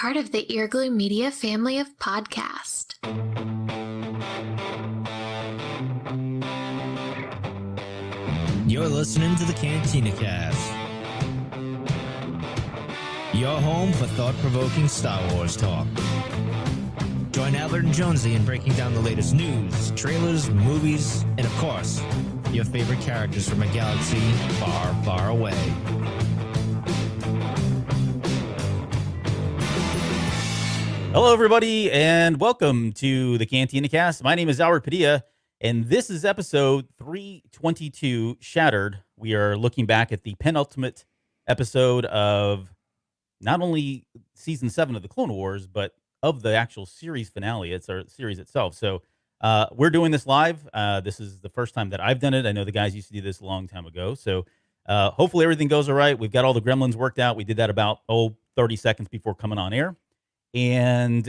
part of the Earglue Media family of podcasts. You're listening to the Cantina Cast, your home for thought-provoking Star Wars talk. Join Albert and Jonesy in breaking down the latest news, trailers, movies, and of course, your favorite characters from a galaxy far, far away. Hello, everybody, and welcome to the Cantina Cast. My name is Albert Padilla, and this is episode 322, Shattered. We are looking back at the penultimate episode of not only season 7 of the Clone Wars, but of the actual series finale. It's our series itself. So we're doing this live. This is the first time that I've done it. I know the guys used to do this a long time ago. So hopefully everything goes all right. We've got all the gremlins worked out. We did that about 30 seconds before coming on air. And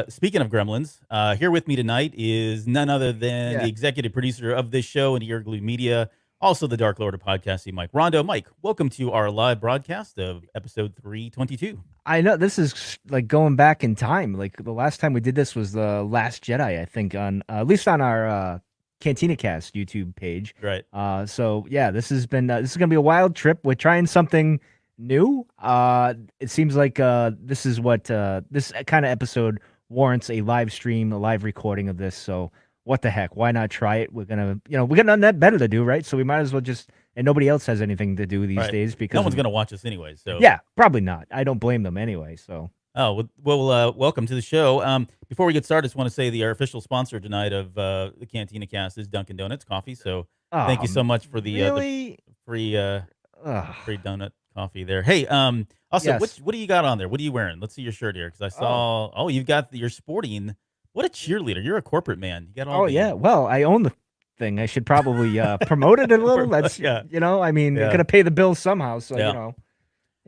speaking of gremlins, here with me tonight is none other than the executive producer of this show and Earglue Media, also the Dark Lord of podcasting, Mike Rondo. Mike, welcome to our live broadcast of episode 322. I know this is like going back in time. Like the last time we did this was the Last Jedi, I think, on at least on our Cantina Cast YouTube page. Right. So yeah, this is gonna be a wild trip. We're trying something new. It seems like this is what this kind of episode warrants a live stream, a live recording of this. So what the heck? Why not try it? We're gonna, we got nothing that better to do, right? So we might as well just. And nobody else has anything to do these days because no one's going to watch us anyway. So yeah, probably not. I don't blame them anyway. So welcome to the show. Before we get started, I just want to say our official sponsor tonight of the Cantina Cast is Dunkin' Donuts Coffee. So thank you so much for the free donut coffee there. Hey, also, yes. what do you got on there? What are you wearing? Let's see your shirt here because I saw. You've got you're sporting. What a cheerleader! You're a corporate man. You got all. Yeah. Well, I own the thing. I should probably promote it a little. That's I mean, I'm gonna pay the bills somehow. So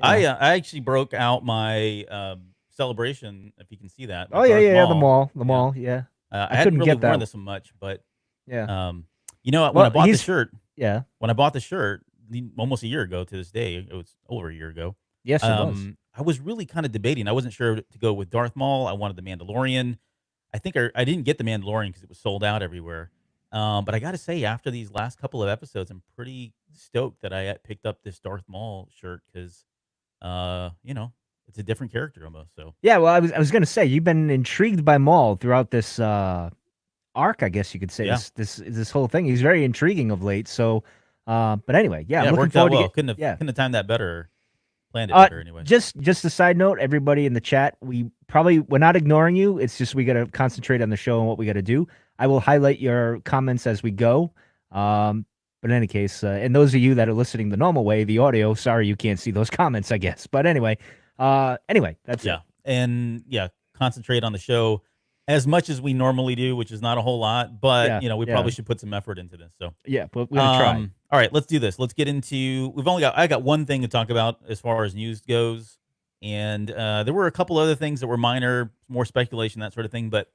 I actually broke out my celebration. If you can see that. The mall. Yeah. I hadn't really worn this much, but when I bought the shirt. Yeah. When I bought the shirt almost a year ago to this day, it was over a year ago. Yes, it was. I was really kind of debating. I wasn't sure to go with Darth Maul. I wanted the Mandalorian. I think I didn't get the Mandalorian because it was sold out everywhere. But I got to say, after these last couple of episodes, I'm pretty stoked that I picked up this Darth Maul shirt because, it's a different character almost. So yeah, well, I was gonna say you've been intrigued by Maul throughout this arc, I guess you could say. Yeah. This whole thing. He's very intriguing of late. So, but anyway, I'm it looking worked forward out well. to Couldn't have timed that better. Planned it better anyway. Just a side note, everybody in the chat, we're not ignoring you. It's just we got to concentrate on the show and what we got to do. I will highlight your comments as we go. But in any case, and those of you that are listening the normal way, the audio, sorry you can't see those comments, I guess. But anyway, that's it. And concentrate on the show as much as we normally do, which is not a whole lot. But we probably should put some effort into this. So yeah, but we're gonna try. All right, let's do this. Let's get into. I got one thing to talk about as far as news goes, and there were a couple other things that were minor, more speculation, that sort of thing. But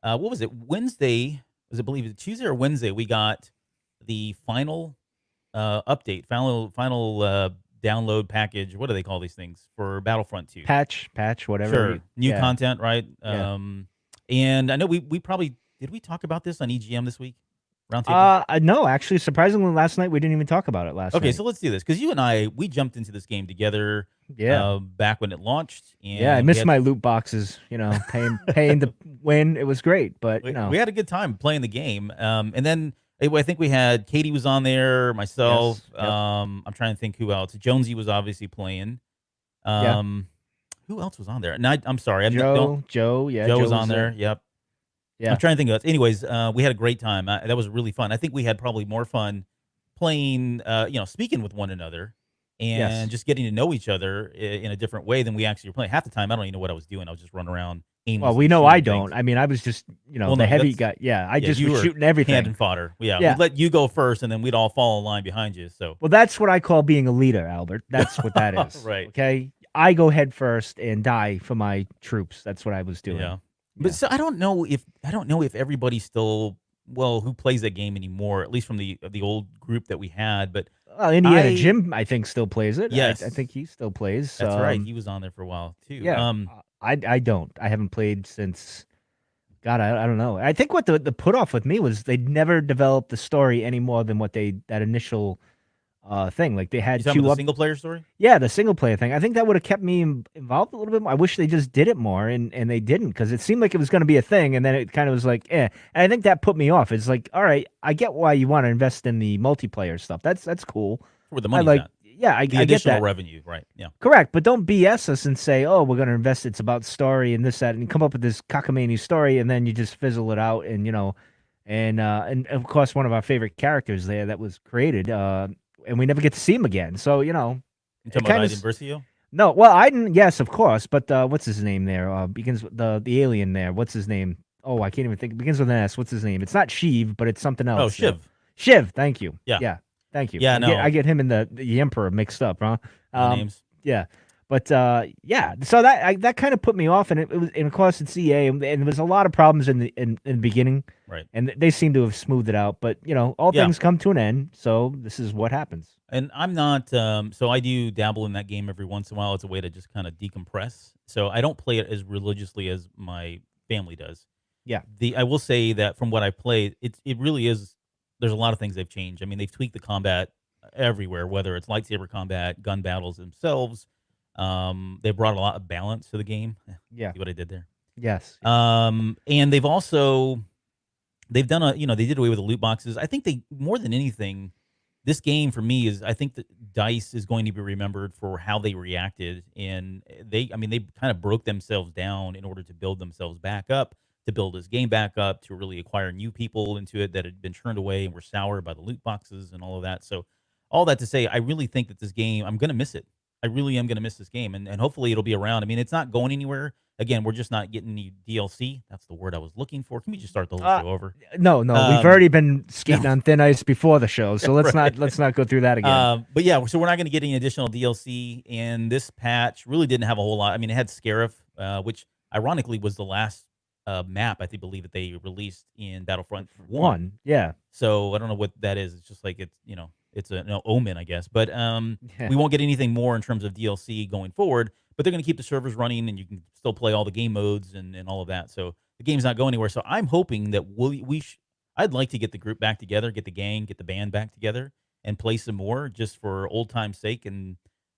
what was it? Wednesday, believe it Tuesday or Wednesday, we got the final update, final download package. What do they call these things for Battlefront 2? Patch, whatever. Sure, new content, right? Yeah. And I know we probably did we talk about this on EGM this week? No, actually, surprisingly, last night we didn't even talk about it last night. Okay, so let's do this because you and we jumped into this game together. Yeah, back when it launched. And I missed my loot boxes. Paying to win. It was great, but we had a good time playing the game. And then I think we had Katie was on there, myself. Yes, yep. I'm trying to think who else. Jonesy was obviously playing. Who else was on there? And I'm sorry, Joe was on there. Yep. Yeah. I'm trying to think of it. Anyways, we had a great time. That was really fun. I think we had probably more fun playing, speaking with one another and just getting to know each other in a different way than we actually were playing. Half the time, I don't even know what I was doing. I was just running around aimlessly. Well, we know I don't. I mean, I was just, the heavy guy. Yeah, I just was shooting everything. Hand and fodder. Yeah. We'd let you go first, and then we'd all fall in line behind you. So. Well, that's what I call being a leader, Albert. That's what that is. Right. Okay? I go head first and die for my troops. That's what I was doing. Yeah. But so I don't know if everybody still who plays that game anymore, at least from the old group that we had. But Jim, I think, still plays it. Yes, I think he still plays. That's right. He was on there for a while too. Yeah. I don't. I haven't played since. God, I don't know. I think what the put off with me was they never developed the story any more than what that initial thing. Like they You had talking two about the up. single player story? Yeah, the single player thing. I think that would have kept me involved a little bit more. I wish they just did it more, and they didn't because it seemed like it was going to be a thing, and then it kind of was like, eh. And I think that put me off. It's like, all right, I get why you want to invest in the multiplayer stuff. That's cool. Where the I money's like, at. yeah, I The get additional that. revenue, right? Yeah. Correct, but don't BS us and say, oh, we're going to invest. It's about story and this, that, and come up with this cockamamie story, and then you just fizzle it out, and and of course, one of our favorite characters there that was created, and we never get to see him again. So You it talking about kind Iden of. Versio? No, well, I didn't. Yes, of course, but what's his name there? Begins with the alien there. What's his name? Oh, I can't even think. It begins with an S. What's his name? It's not Sheev, but it's something Oh, else. Shiv. Shiv. Thank you. Yeah. Yeah. Thank you. Yeah, I no. get him and the Emperor mixed up, huh? The names. Yeah. But yeah, so that kind of put me off, and it was, and of course it's EA, and there was a lot of problems in the beginning, Right. and they seem to have smoothed it out. But all Yeah. things come to an end, so this is what happens. And I'm not, so I do dabble in that game every once in a while. It's a way to just kind of decompress. So I don't play it as religiously as my family does. Yeah. I will say that from what I played, it really is. There's a lot of things they've changed. I mean, they've tweaked the combat everywhere, whether it's lightsaber combat, gun battles themselves. They brought a lot of balance to the game. Yeah. See what I did there? Yes. And they've done they did away with the loot boxes. I think they, more than anything, this game for me is, I think that DICE is going to be remembered for how they reacted, and they kind of broke themselves down in order to build themselves back up, to build this game back up, to really acquire new people into it that had been turned away and were soured by the loot boxes and all of that. So all that to say, I really think that this game, I'm going to miss it. I really am going to miss this game, and hopefully it'll be around. I mean, it's not going anywhere. Again, we're just not getting any DLC. That's the word I was looking for. Can we just start the whole show over? No, we've already been skating on thin ice before the show, so let's not go through that again. But yeah, so we're not going to get any additional DLC, and this patch really didn't have a whole lot. I mean, it had Scarif, which ironically was the last map I believe that they released in Battlefront 1. Yeah. So I don't know what that is. It's just like it's an omen, I guess. But Yeah. we won't get anything more in terms of DLC going forward. But they're going to keep the servers running, and you can still play all the game modes and all of that. So the game's not going anywhere. So I'm hoping that I'd like to get the group back together, get the gang, get the band back together, and play some more just for old time's sake. And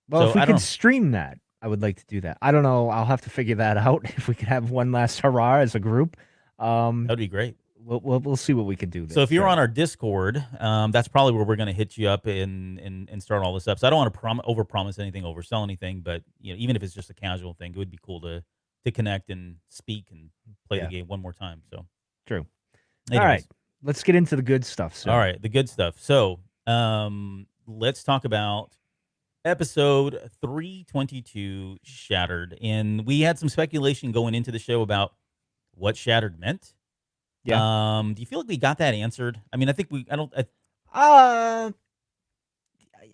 Well, so if we I can don't. stream that, I would like to do that. I don't know. I'll have to figure that out. If we could have one last hurrah as a group, That'd be great. we'll see what we can do there. So if you're on our Discord, that's probably where we're going to hit you up and start all this up. So I don't want to overpromise anything, oversell anything, but even if it's just a casual thing, it would be cool to connect and speak and play the game one more time. So True. anyways. All right, let's get into the good stuff. So. All right, the good stuff. So let's talk about episode 322, Shattered. And we had some speculation going into the show about what Shattered meant. Yeah. Do you feel like we got that answered? I mean, I think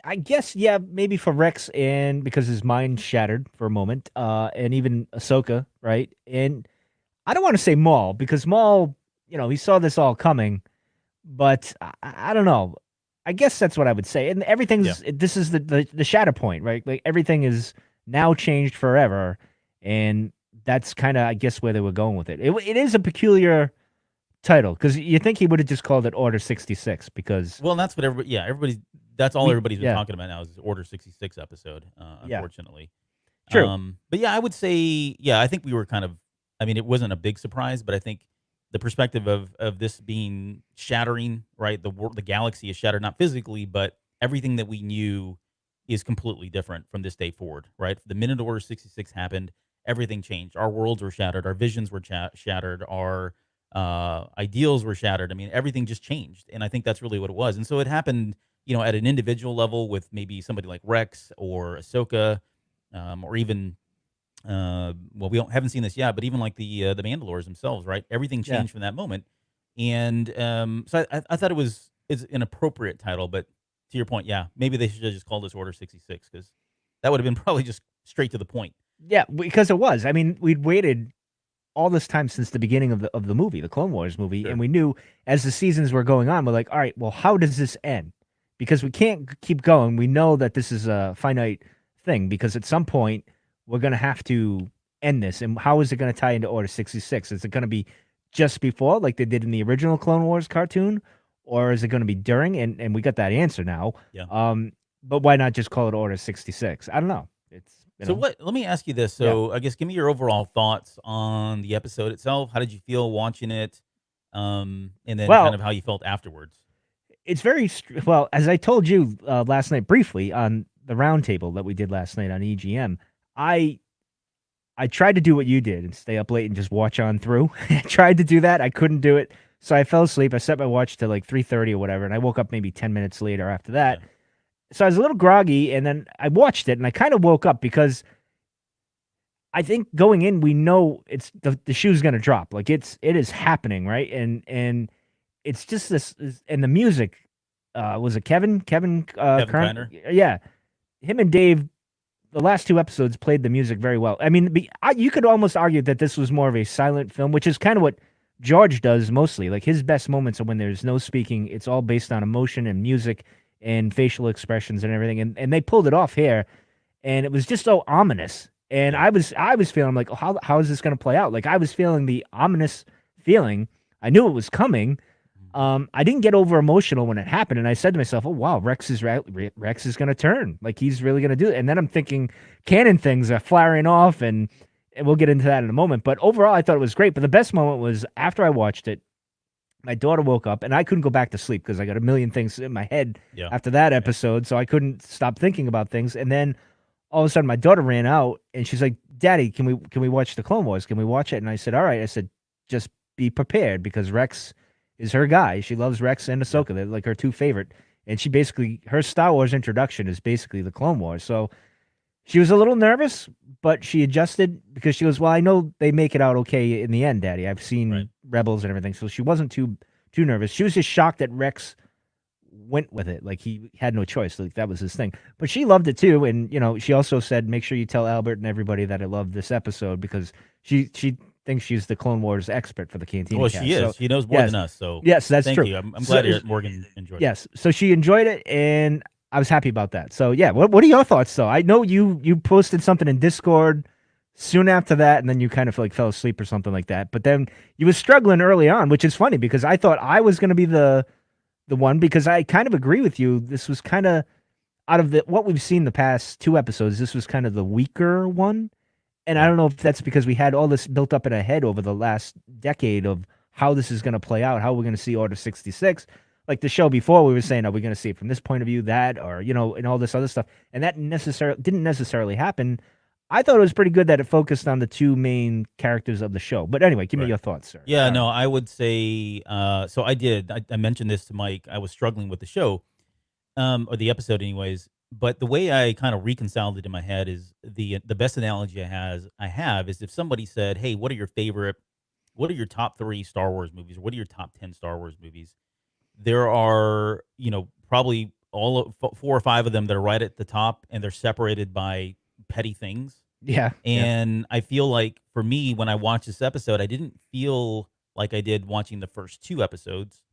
I guess maybe for Rex, and because his mind shattered for a moment, and even Ahsoka, right? And I don't want to say Maul, because Maul, he saw this all coming, but I don't know. I guess that's what I would say. And everything's this is the shatter point, right? Like everything is now changed forever, and that's kind of, I guess, where they were going with it. It is a peculiar title, because you think he would have just called it Order 66, because that's what that's all everybody's been talking about now is Order 66 episode, unfortunately. True. But yeah, I would say, I think we were kind of, I mean, it wasn't a big surprise, but I think the perspective of this being shattering, right? The galaxy is shattered, not physically, but everything that we knew is completely different from this day forward, right? The minute Order 66 happened, everything changed. Our worlds were shattered. Our visions were shattered. Our ideals were shattered. I mean, everything just changed. And I think that's really what it was. And so it happened, at an individual level with maybe somebody like Rex or Ahsoka, or even, we haven't seen this yet, but even like the Mandalores themselves, right? Everything changed from that moment. And so I thought it's an appropriate title, but to your point, maybe they should have just called this Order 66, because that would have been probably just straight to the point. Yeah, because it was. I mean, we'd waited all this time since the beginning of the movie, the Clone Wars movie, and we knew as the seasons were going on, we're like, all right, well, how does this end? Because we can't keep going. We know that this is a finite thing, because at some point we're going to have to end this, and how is it going to tie into Order 66? Is it going to be just before, like they did in the original Clone Wars cartoon, or is it going to be during? And we got that answer now. Yeah. But why not just call it Order 66? I don't know. It's So what? Let me ask you this. So I guess give me your overall thoughts on the episode itself. How did you feel watching it? And then kind of how you felt afterwards. It's very well, as I told you last night briefly on the roundtable that we did last night on EGM. I tried to do what you did and stay up late and just watch on through. I tried to do that. I couldn't do it. So I fell asleep. I set my watch to like 3:30 or whatever, and I woke up maybe 10 minutes later after that. Yeah. So I was a little groggy, and then I watched it, and I kind of woke up because I think going in, we know it's the shoe's going to drop. Like it is happening, right? And it's just this, and the music, was it Kevin Kiner? Yeah. Him and Dave, the last two episodes played the music very well. I mean, you could almost argue that this was more of a silent film, which is kind of what George does mostly. Like his best moments are when there's no speaking. It's all based on emotion and music and facial expressions and everything. And they pulled it off here, and it was just so ominous. And I was feeling like, oh, how is this going to play out? Like I was feeling the ominous feeling. I knew it was coming. I didn't get over emotional when it happened, and I said to myself, "Oh wow, Rex is going to turn. Like he's really going to do it." And then I'm thinking, canon things are flaring off, and we'll get into that in a moment. But overall, I thought it was great. But the best moment was after I watched it. My daughter woke up, and I couldn't go back to sleep because I got a million things in my head after that episode, so I couldn't stop thinking about things. And then all of a sudden, my daughter ran out, and she's like, "Daddy, can we watch the Clone Wars? Can we watch it?" And I said, "All right." I said, "Just be prepared because Rex is her guy. She loves Rex and Ahsoka. They're like her two favorite." And she basically, her Star Wars introduction is basically the Clone Wars. So she was a little nervous, but she adjusted because she goes, "Well, I know they make it out okay in the end, Daddy. I've seen Rebels and everything." So she wasn't too nervous. She was just shocked that Rex went with it. Like he had no choice. Like that was his thing. But she loved it too. And, she also said, "Make sure you tell Albert and everybody that I love this episode," because she thinks she's the Clone Wars expert for the Cantina. Well, she is. So, she knows more than us. So yes, that's thank true. you. I'm glad that Morgan enjoyed it. Yes. So she enjoyed it, and I was happy about that. So yeah, what are your thoughts though? I know you posted something in Discord soon after that, and then you kind of like fell asleep or something like that. But then you was struggling early on, which is funny because I thought I was going to be the one, because I kind of agree with you. This was kind of, out of what we've seen the past two episodes, this was kind of the weaker one. And I don't know if that's because we had all this built up in our head over the last decade of how this is going to play out, how we're going to see Order 66. Like the show before, we were saying, are we going to see it from this point of view, that, or, and all this other stuff. And that didn't necessarily happen. I thought it was pretty good that it focused on the two main characters of the show. But anyway, give me your thoughts, sir. Yeah, no, I would say, so I did. I mentioned this to Mike. I was struggling with the show, or the episode anyways. But the way I kind of reconciled it in my head is the best analogy I have is if somebody said, "Hey, what are your top 3 Star Wars movies? Or what are your top 10 Star Wars movies?" There are, probably 4 or 5 of them that are right at the top, and they're separated by petty things. Yeah. And I feel like for me, when I watched this episode, I didn't feel like I did watching the first 2 episodes.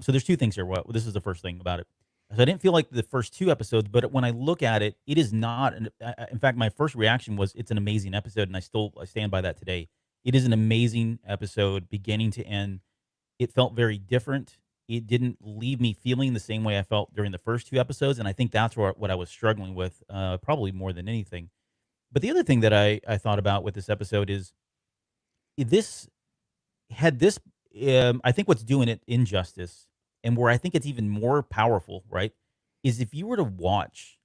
So there's 2 things here. This is the first thing about it. So I didn't feel like the first 2 episodes, but when I look at it, it is not. In fact, my first reaction was, it's an amazing episode, and I stand by that today. It is an amazing episode, beginning to end. It felt very different. It didn't leave me feeling the same way I felt during the first 2 episodes, and I think that's what I was struggling with, probably more than anything. But the other thing that I thought about with this episode is I think what's doing it injustice, and where I think it's even more powerful, right, is if you were to watch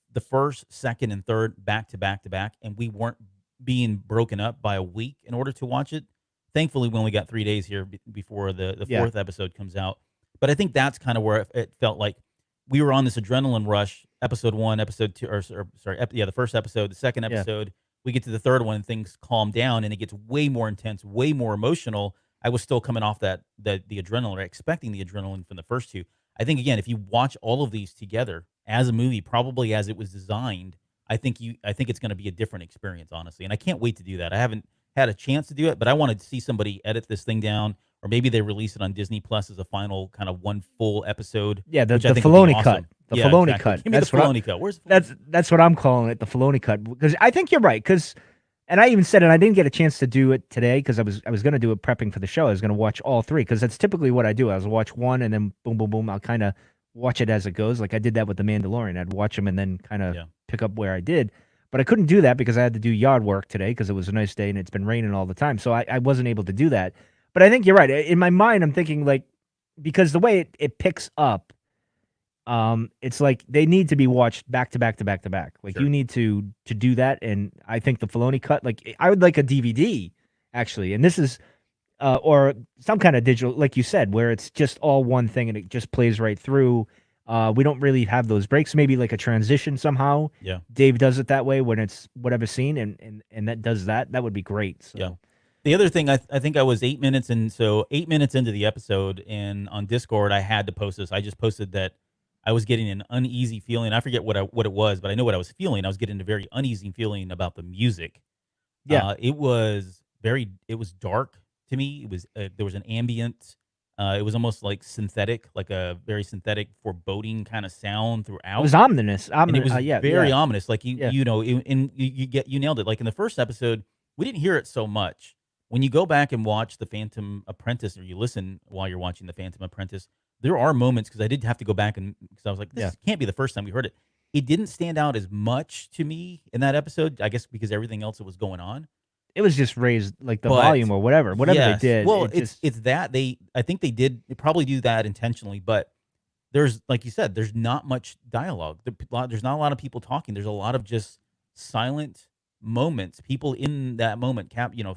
the first, second, and third back to back to back, and we weren't being broken up by a week in order to watch it. Thankfully, we only got 3 days here before the fourth episode comes out. But I think that's kind of where it felt like we were on this adrenaline rush. Episode 1, episode 2, the first episode, the second episode. We get to the third one, and things calm down, and it gets way more intense, way more emotional. I was still coming off the adrenaline, or expecting the adrenaline from the first 2. I think, again, if you watch all of these together as a movie, probably as it was designed, I think it's going to be a different experience, honestly. And I can't wait to do that. I haven't had a chance to do it, but I wanted to see somebody edit this thing down, or maybe they release it on Disney Plus as a final kind of one full episode. Yeah, the Filoni cut. The Filoni exactly. cut. Give me the Filoni cut. Where's that's what I'm calling it, the Filoni cut. Because I think you're right. Because And I even said, and I didn't get a chance to do it today because I was going to do it prepping for the show. I was going to watch all three because that's typically what I do. I was watch one and then boom, boom, boom. I'll kind of watch it as it goes. Like I did that with The Mandalorian. I'd watch them and then kind of pick up where I did. But I couldn't do that because I had to do yard work today because it was a nice day and it's been raining all the time. So I wasn't able to do that. But I think you're right. In my mind, I'm thinking like, because the way it picks up, it's like they need to be watched back to back to back to back. Like you need to do that. And I think the Filoni cut, like I would like a DVD actually. And this is, or some kind of digital, like you said, where it's just all one thing and it just plays right through. We don't really have those breaks. Maybe like a transition somehow. Yeah. Dave does it that way when it's whatever scene and that does that. That would be great. So. Yeah. The other thing, I think I was 8 minutes in, so 8 minutes into the episode, and on Discord, I had to post this. I just posted that I was getting an uneasy feeling. I forget what it was, but I know what I was feeling. I was getting a very uneasy feeling about the music. Yeah. It was dark to me. It was, there was an ambient, it was almost like synthetic, like a very synthetic foreboding kind of sound throughout. It was ominous. And it was very yeah. ominous. Like you know, and you nailed it. Like in the first episode, we didn't hear it so much. When you go back and watch The Phantom Apprentice, or you listen while you're watching The Phantom Apprentice, there are moments, because I did have to go back and, because I was like, this can't be the first time we heard it. It didn't stand out as much to me in that episode, I guess because everything else that was going on. It was just raised like the volume or whatever Yes, they did. Well, it's that I think they did probably do that intentionally, but there's, like you said, there's not much dialogue. There's not a lot of people talking. There's a lot of just silent moments, people in that moment,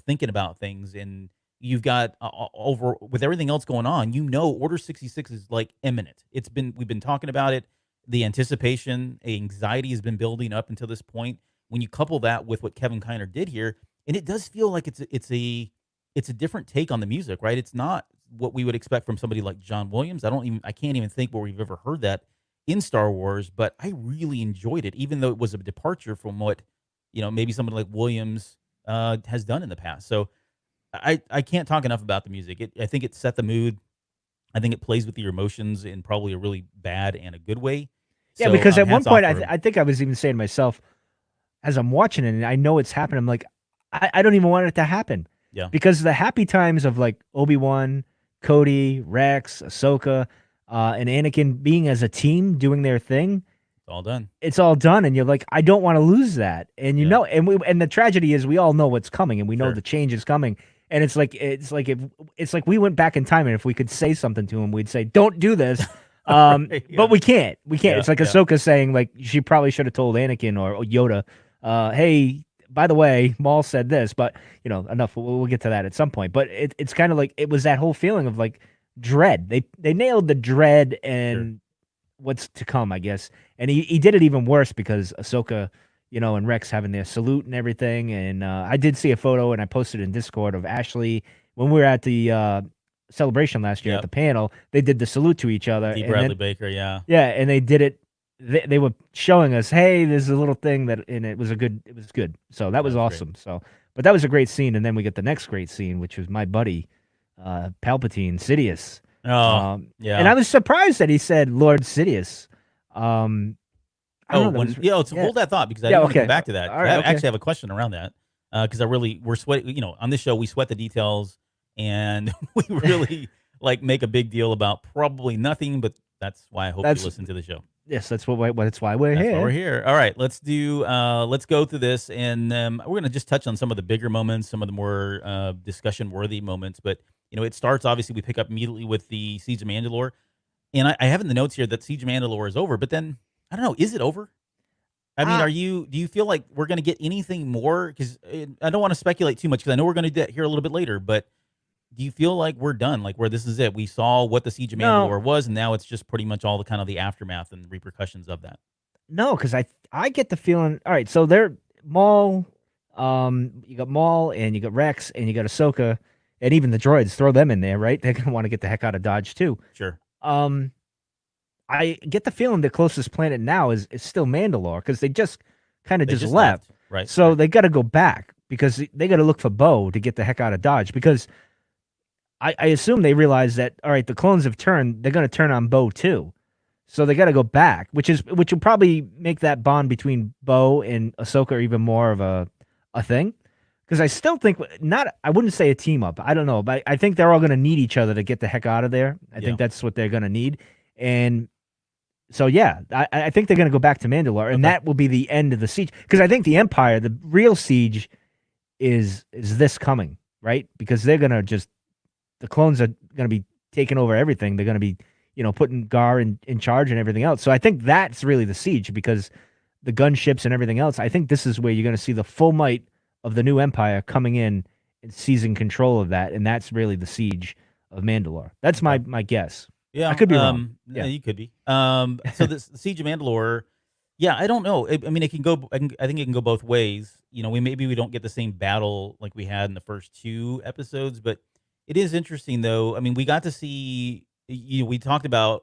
thinking about things, and you've got over with everything else going on. Order 66 is like imminent. We've been talking about it. The anticipation, anxiety has been building up until this point. When you couple that with what Kevin Kiner did here, and it does feel like it's a different take on the music, right? It's not what we would expect from somebody like John Williams. I can't even think where we've ever heard that in Star Wars, but I really enjoyed it, even though it was a departure from what maybe somebody like Williams has done in the past. So I can't talk enough about the music. I think it set the mood. I think it plays with your emotions in probably a really bad and a good way. Yeah, So, because at one hats off point, for I think I was even saying to myself, as I'm watching it, and I know it's happening, I'm like, I don't even want it to happen. Yeah. Because the happy times of like Obi-Wan, Cody, Rex, Ahsoka, and Anakin being as a team doing their thing, all done. It's all done, and you're like, I don't want to lose that. And and the tragedy is we all know what's coming, and we know the change is coming. And it's like we went back in time, and if we could say something to him, we'd say, "Don't do this." But we can't. We can't. It's like Ahsoka saying, like, she probably should have told Anakin or Yoda, "Hey, by the way, Maul said this." But enough. We'll get to that at some point. But it's kind of like it was that whole feeling of like dread. They nailed the dread and what's to come, I guess. And he did it even worse because Ahsoka, and Rex having their salute and everything. And I did see a photo, and I posted in Discord, of Ashley when we were at the celebration last year at the panel. They did the salute to each other. D. Bradley Baker, yeah, and they did it. They were showing us, hey, there's a little thing and it was good. So that was awesome. Great. So, but that was a great scene. And then we get the next great scene, which was my buddy, Palpatine, Sidious. Oh, yeah. And I was surprised that he said Lord Sidious. Hold that thought, because I want to come back to that. All right, I actually have a question around that, because we're sweating. On this show we sweat the details, and we really make a big deal about probably nothing. But that's why I hope you listen to the show. Yes, that's why we're here. Why we're here. All right, let's go through this, and we're gonna just touch on some of the bigger moments, some of the more discussion worthy moments. But it starts, obviously, we pick up immediately with the Siege of Mandalore, and I have in the notes here that Siege of Mandalore is over. But then I don't know, is it over? I mean, do you feel like we're going to get anything more? Because I don't want to speculate too much, because I know we're going to hear a little bit later, but do you feel like we're done? Like, where this is it? We saw what the Siege of Mandalore was, and now it's just pretty much all the kind of the aftermath and repercussions of that. No, because I get the feeling, all right, so they're Maul, you got Maul, and you got Rex, and you got Ahsoka, and even the droids, throw them in there, right? They're going to want to get the heck out of Dodge, too. Sure. I get the feeling the closest planet now is still Mandalore, because they just kind of just left. Right. So they got to go back, because they got to look for Bo to get the heck out of Dodge, because I assume they realize that, all right, the clones have turned, they're going to turn on Bo too. So they got to go back, which will probably make that bond between Bo and Ahsoka even more of a thing. because I still think I wouldn't say a team up. I don't know, but I think they're all going to need each other to get the heck out of there. I think that's what they're going to need. And so, yeah, I think they're going to go back to Mandalore, and that will be the end of the siege. Because I think the Empire, the real siege, is this coming, right? Because they're going to the clones are going to be taking over everything. They're going to be, putting Gar in charge and everything else. So I think that's really the siege, because the gunships and everything else, I think this is where you're going to see the full might of the new Empire coming in and seizing control of that. And that's really the siege of Mandalore. That's my guess. Yeah, I could be wrong. Yeah, you could be. So the Siege of Mandalore, yeah, I don't know. I mean, it can go. I think it can go both ways. We don't get the same battle like we had in the first 2 episodes, but it is interesting though. I mean, we got to see. We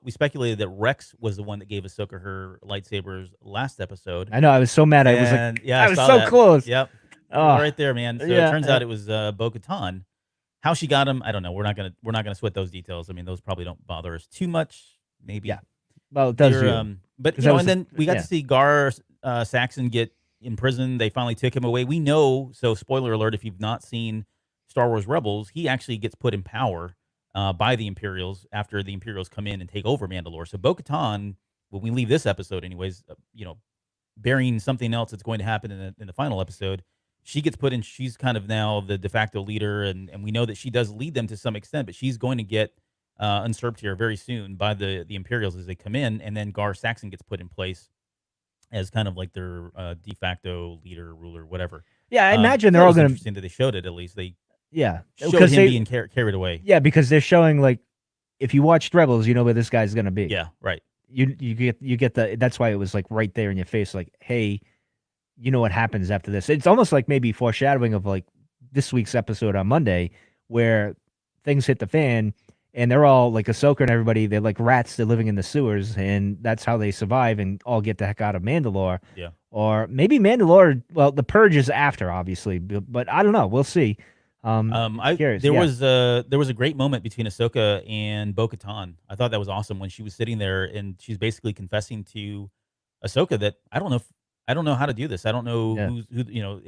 speculated that Rex was the one that gave Ahsoka her lightsabers last episode. I know. I was so mad. I was like, I was so close. Yep. Oh, right there, man. So it turns out it was Bo-Katan. How she got him, I don't know. We're not gonna sweat those details. I mean, those probably don't bother us too much. Maybe. Yeah. Well, it does. But and then we got to see Gar Saxon get imprisoned. They finally took him away. We know. So, spoiler alert: if you've not seen Star Wars Rebels, he actually gets put in power by the Imperials after the Imperials come in and take over Mandalore. So, Bo-Katan, when we leave this episode, anyways, bearing something else that's going to happen in the final episode. She gets put in. She's kind of now the de facto leader, and we know that she does lead them to some extent. But she's going to get usurped here very soon by the Imperials as they come in, and then Gar Saxon gets put in place as kind of like their de facto leader, ruler, whatever. Yeah, I imagine they're all going to. Interesting that they showed it at least. They showed because him being carried away. Yeah, because they're showing like if you watched Rebels, you know where this guy's going to be. Yeah, right. You get the. That's why it was like right there in your face, like, hey. You know what happens after this. It's almost like maybe foreshadowing of like this week's episode on Monday where things hit the fan and they're all like Ahsoka and everybody, they're like rats, they're living in the sewers, and that's how they survive and all get the heck out of Mandalore. Yeah. Or maybe Mandalore, well, the purge is after, obviously, but I don't know. We'll see. Curious. There was a great moment between Ahsoka and Bo-Katan. I thought that was awesome when she was sitting there and she's basically confessing to Ahsoka that I don't know how to do this. I don't know who.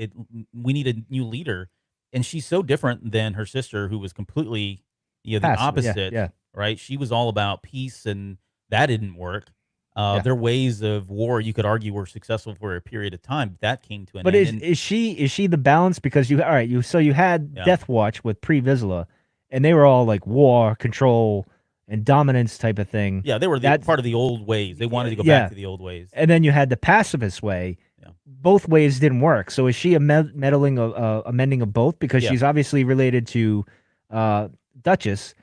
We need a new leader, and she's so different than her sister, who was completely the opposite. Yeah. Right. She was all about peace, and that didn't work. Their ways of war, you could argue, were successful for a period of time. But that came to an end. But is she the balance? Because you had Death Watch with Pre Vizsla, and they were all like war, control, and dominance type of thing. Yeah, they were part of the old ways. They wanted to go back to the old ways. And then you had the pacifist way. Yeah. Both ways didn't work. So is she a meddling amending of both? Because she's obviously related to Duchess,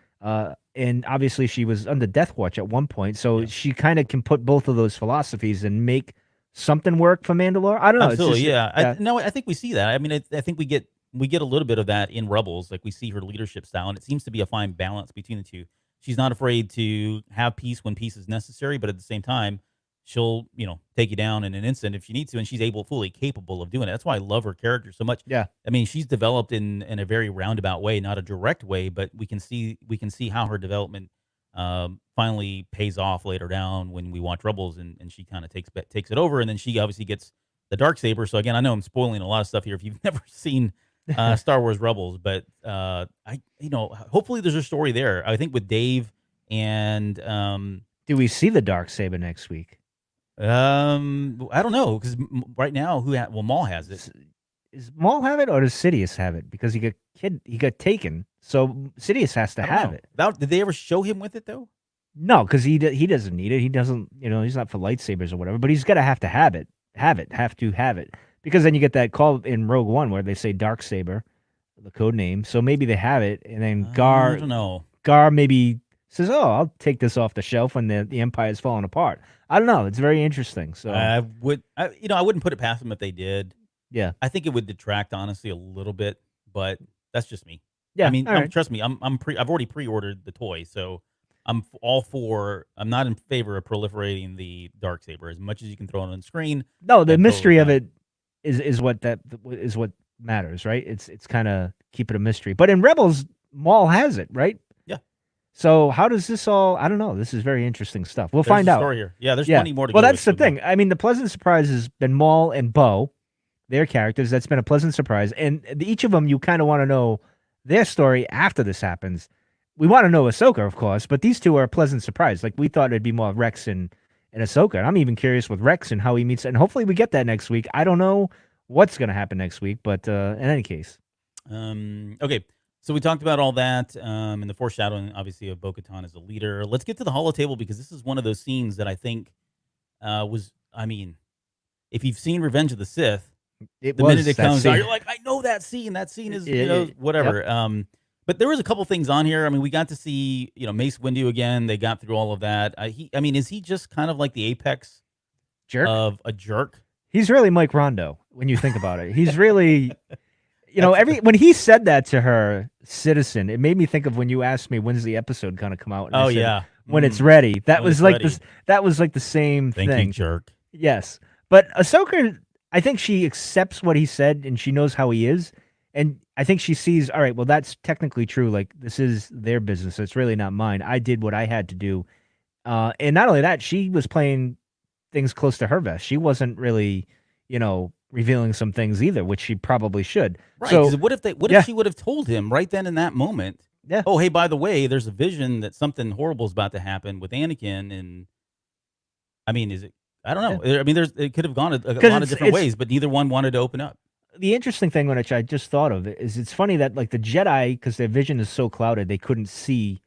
and obviously she was under Death Watch at one point. So she kind of can put both of those philosophies and make something work for Mandalore. I don't know. Absolutely, I think we see that. I mean, I think we get a little bit of that in Rebels. Like we see her leadership style, and it seems to be a fine balance between the two. She's not afraid to have peace when peace is necessary, but at the same time, she'll, take you down in an instant if she needs to, and she's fully capable of doing it. That's why I love her character so much. Yeah. I mean, she's developed in a very roundabout way, not a direct way, but we can see how her development finally pays off later down when we watch Rebels, and she kind of takes it over, and then she obviously gets the Darksaber. So again, I know I'm spoiling a lot of stuff here if you've never seen Star Wars Rebels, but hopefully there's a story there. I think with Dave and do we see the Darksaber next week? I don't know, because right now Maul has it. Does Maul have it or does Sidious have it? Because he got taken, so Sidious has to have it. Did they ever show him with it though? No, because he doesn't need it. He doesn't. He's not for lightsabers or whatever. But he's got to have to have it. Have to have it. Because then you get that call in Rogue One where they say Darksaber, the code name. So maybe they have it, and then Gar. I don't know. Gar maybe says, "Oh, I'll take this off the shelf when the Empire is falling apart." I don't know. It's very interesting. So I wouldn't put it past them if they did. Yeah, I think it would detract honestly a little bit, but that's just me. Yeah, I mean, trust me, I've already pre-ordered the toy, so I'm all for. I'm not in favor of proliferating the Darksaber as much as you can throw it on the screen. No, the mystery of it is what matters, right? It's kind of keep it a mystery. But in Rebels, Maul has it, right? Yeah. So how does this all? I don't know. This is very interesting stuff. There's a story here. Yeah, there's plenty more to go. Well, that's the thing. I mean, the pleasant surprise has been Maul and Bo. their characters. That's been a pleasant surprise. And each of them, you kind of want to know their story after this happens. We want to know Ahsoka, of course, but these two are a pleasant surprise. Like, we thought it'd be more Rex and Ahsoka. And I'm even curious with Rex and how he meets. And hopefully we get that next week. I don't know what's going to happen next week, but in any case. Okay. So we talked about all that and the foreshadowing, obviously, of Bo-Katan as a leader. Let's get to the holotable, because this is one of those scenes that I think if you've seen Revenge of the Sith, the minute it comes out, you're like, I know that scene. That scene is, whatever. Yep. But there was a couple things on here. I mean, we got to see, Mace Windu again. They got through all of that. Is he just kind of like the apex jerk of a jerk? He's really Mike Rondo when you think about it. He's really, when he said that to her, Citizen, it made me think of when you asked me when's the episode gonna come out. And yeah, when it's ready. That when was like this. That was like the same Thank thing. You, jerk. Yes, but Ahsoka, I think she accepts what he said and she knows how he is, and I think she sees, all right, well, that's technically true. Like, this is their business. So it's really not mine. I did what I had to do, and not only that, she was playing things close to her vest. She wasn't really, revealing some things either, which she probably should. Right. So what if she would have told him right then in that moment? Yeah. Oh, hey, by the way, there's a vision that something horrible is about to happen with Anakin, and is it? I don't know. Yeah. It could have gone a lot of different ways, but neither one wanted to open up. The interesting thing, which I just thought of, is it's funny that like the Jedi, because their vision is so clouded, they couldn't see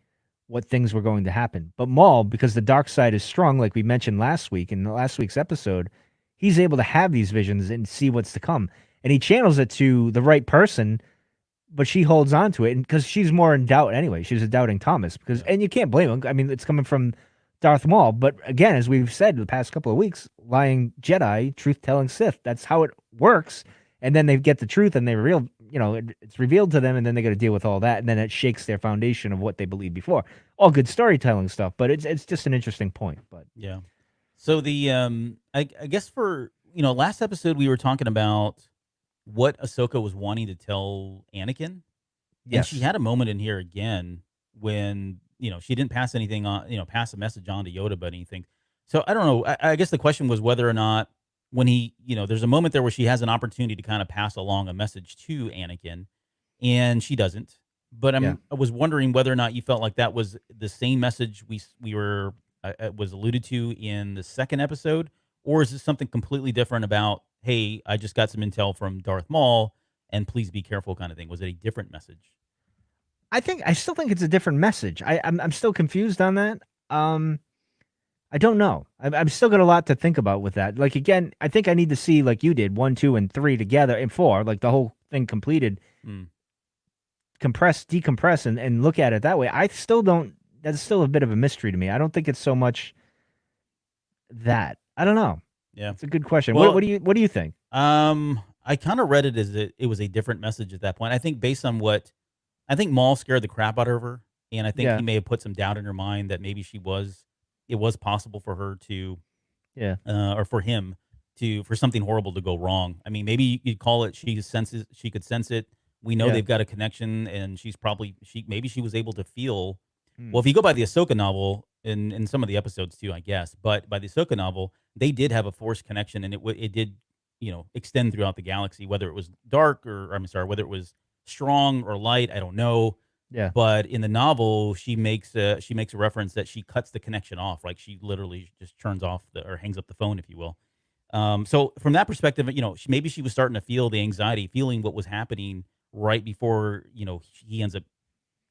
what things were going to happen. But Maul, because the dark side is strong, like we mentioned last week in last week's episode, he's able to have these visions and see what's to come. And he channels it to the right person, but she holds on to it because she's more in doubt anyway. She's a doubting Thomas and you can't blame him. I mean, it's coming from Darth Maul. But again, as we've said the past couple of weeks, lying Jedi, truth-telling Sith, that's how it works. And then they get the truth and it's revealed to them, and then they got to deal with all that. And then it shakes their foundation of what they believed before. All good storytelling stuff, but it's just an interesting point. But yeah. So the I guess for last episode we were talking about what Ahsoka was wanting to tell Anakin. Yes. And she had a moment in here again when she didn't pass anything on, pass a message on to Yoda, but anything. So I don't know. I guess the question was whether or not when he, there's a moment there where she has an opportunity to kind of pass along a message to Anakin, and she doesn't. But I was wondering whether or not you felt like that was the same message we were was alluded to in the second episode, or is this something completely different about, hey, I just got some intel from Darth Maul, and please be careful kind of thing? Was it a different message? I still think it's a different message. I'm still confused on that. I don't know. I've still got a lot to think about with that. Like, again, I think I need to see, like you did, 1, 2, and 3 together, and 4, like the whole thing completed, compress, decompress, and look at it that way. I still don't. That's still a bit of a mystery to me. I don't think it's so much that. I don't know. Yeah, it's a good question. Well, what do you think? I kind of read it as it was a different message at that point. I think based on I think Maul scared the crap out of her, and I think he may have put some doubt in her mind that maybe it was possible for her to, or for him for something horrible to go wrong. I mean, maybe you'd call it she could sense it. We know they've got a connection, and maybe she was able to feel. Well, if you go by the Ahsoka novel, in some of the episodes too, I guess, but by the Ahsoka novel, they did have a Force connection, and it did, extend throughout the galaxy, whether it was dark whether it was strong or light, I don't know. Yeah. But in the novel, she makes a reference that she cuts the connection off, like she literally just turns off or hangs up the phone, if you will. So from that perspective, maybe she was starting to feel the anxiety, feeling what was happening right before, he ends up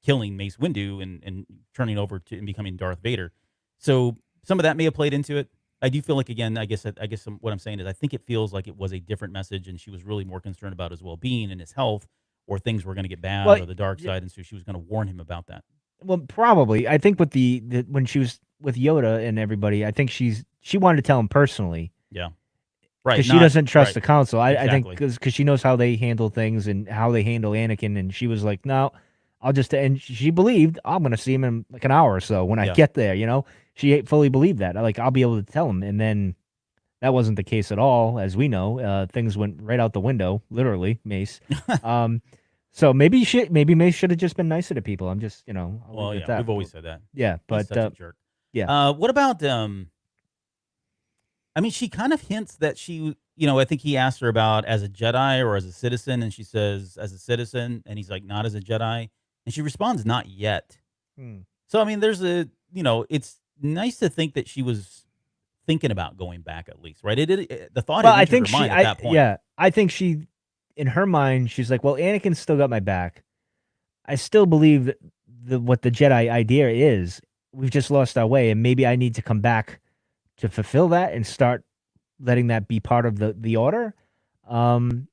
killing Mace Windu and turning over to and becoming Darth Vader. So some of that may have played into it. I do feel like, again, I guess what I'm saying is I think it feels like it was a different message, and she was really more concerned about his well-being and his health, or things were going to get bad, or the dark side, and so she was going to warn him about that. Well, probably. I think with the when she was with Yoda and everybody, I think she wanted to tell him personally. Yeah. Right. Because she doesn't trust the council. Exactly. I think because she knows how they handle things and how they handle Anakin, and she was like, no, I'll just, and she believed I'm going to see him in like an hour or so when I get there, she fully believed that. Like, I'll be able to tell him. And then that wasn't the case at all. As we know, things went right out the window, literally, Mace. So maybe Mace should have just been nicer to people. I'm just, we've always said that. Yeah. But, he's such a jerk. Yeah. What about, I mean, she kind of hints that she, I think he asked her about as a Jedi or as a citizen, and she says as a citizen, and he's like, not as a Jedi, and she responds, not yet. Hmm. So I mean, it's nice to think that she was thinking about going back at least, right? The thought Well, had I entered think her mind at that point. I think she, in her mind, she's like, well, Anakin still got my back. I still believe that what the Jedi idea is. We've just lost our way, and maybe I need to come back to fulfill that and start letting that be part of the order. Um,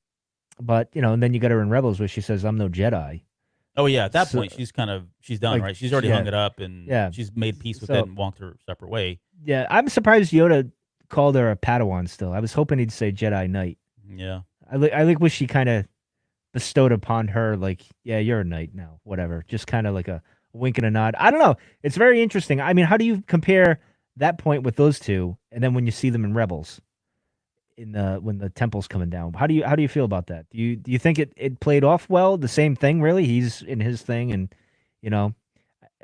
but and then you got her in Rebels where she says, "I'm no Jedi." Oh yeah, at that So, point, she's done, like, right? She's already hung it up and yeah. she's made peace with it So and walked her separate way. yeah, I'm surprised Yoda called her a Padawan. Still, I was hoping he'd say Jedi Knight. Yeah. I like wish he kind of bestowed upon her, like, yeah, you're a knight now, whatever. Just kind of like a wink and a nod. I don't know. It's very interesting. I mean, how do you compare that point with those two, and then when you see them in Rebels, when the temple's coming down? How do you feel about that? Do you think it played off well? The same thing, really. He's in his thing, and you know,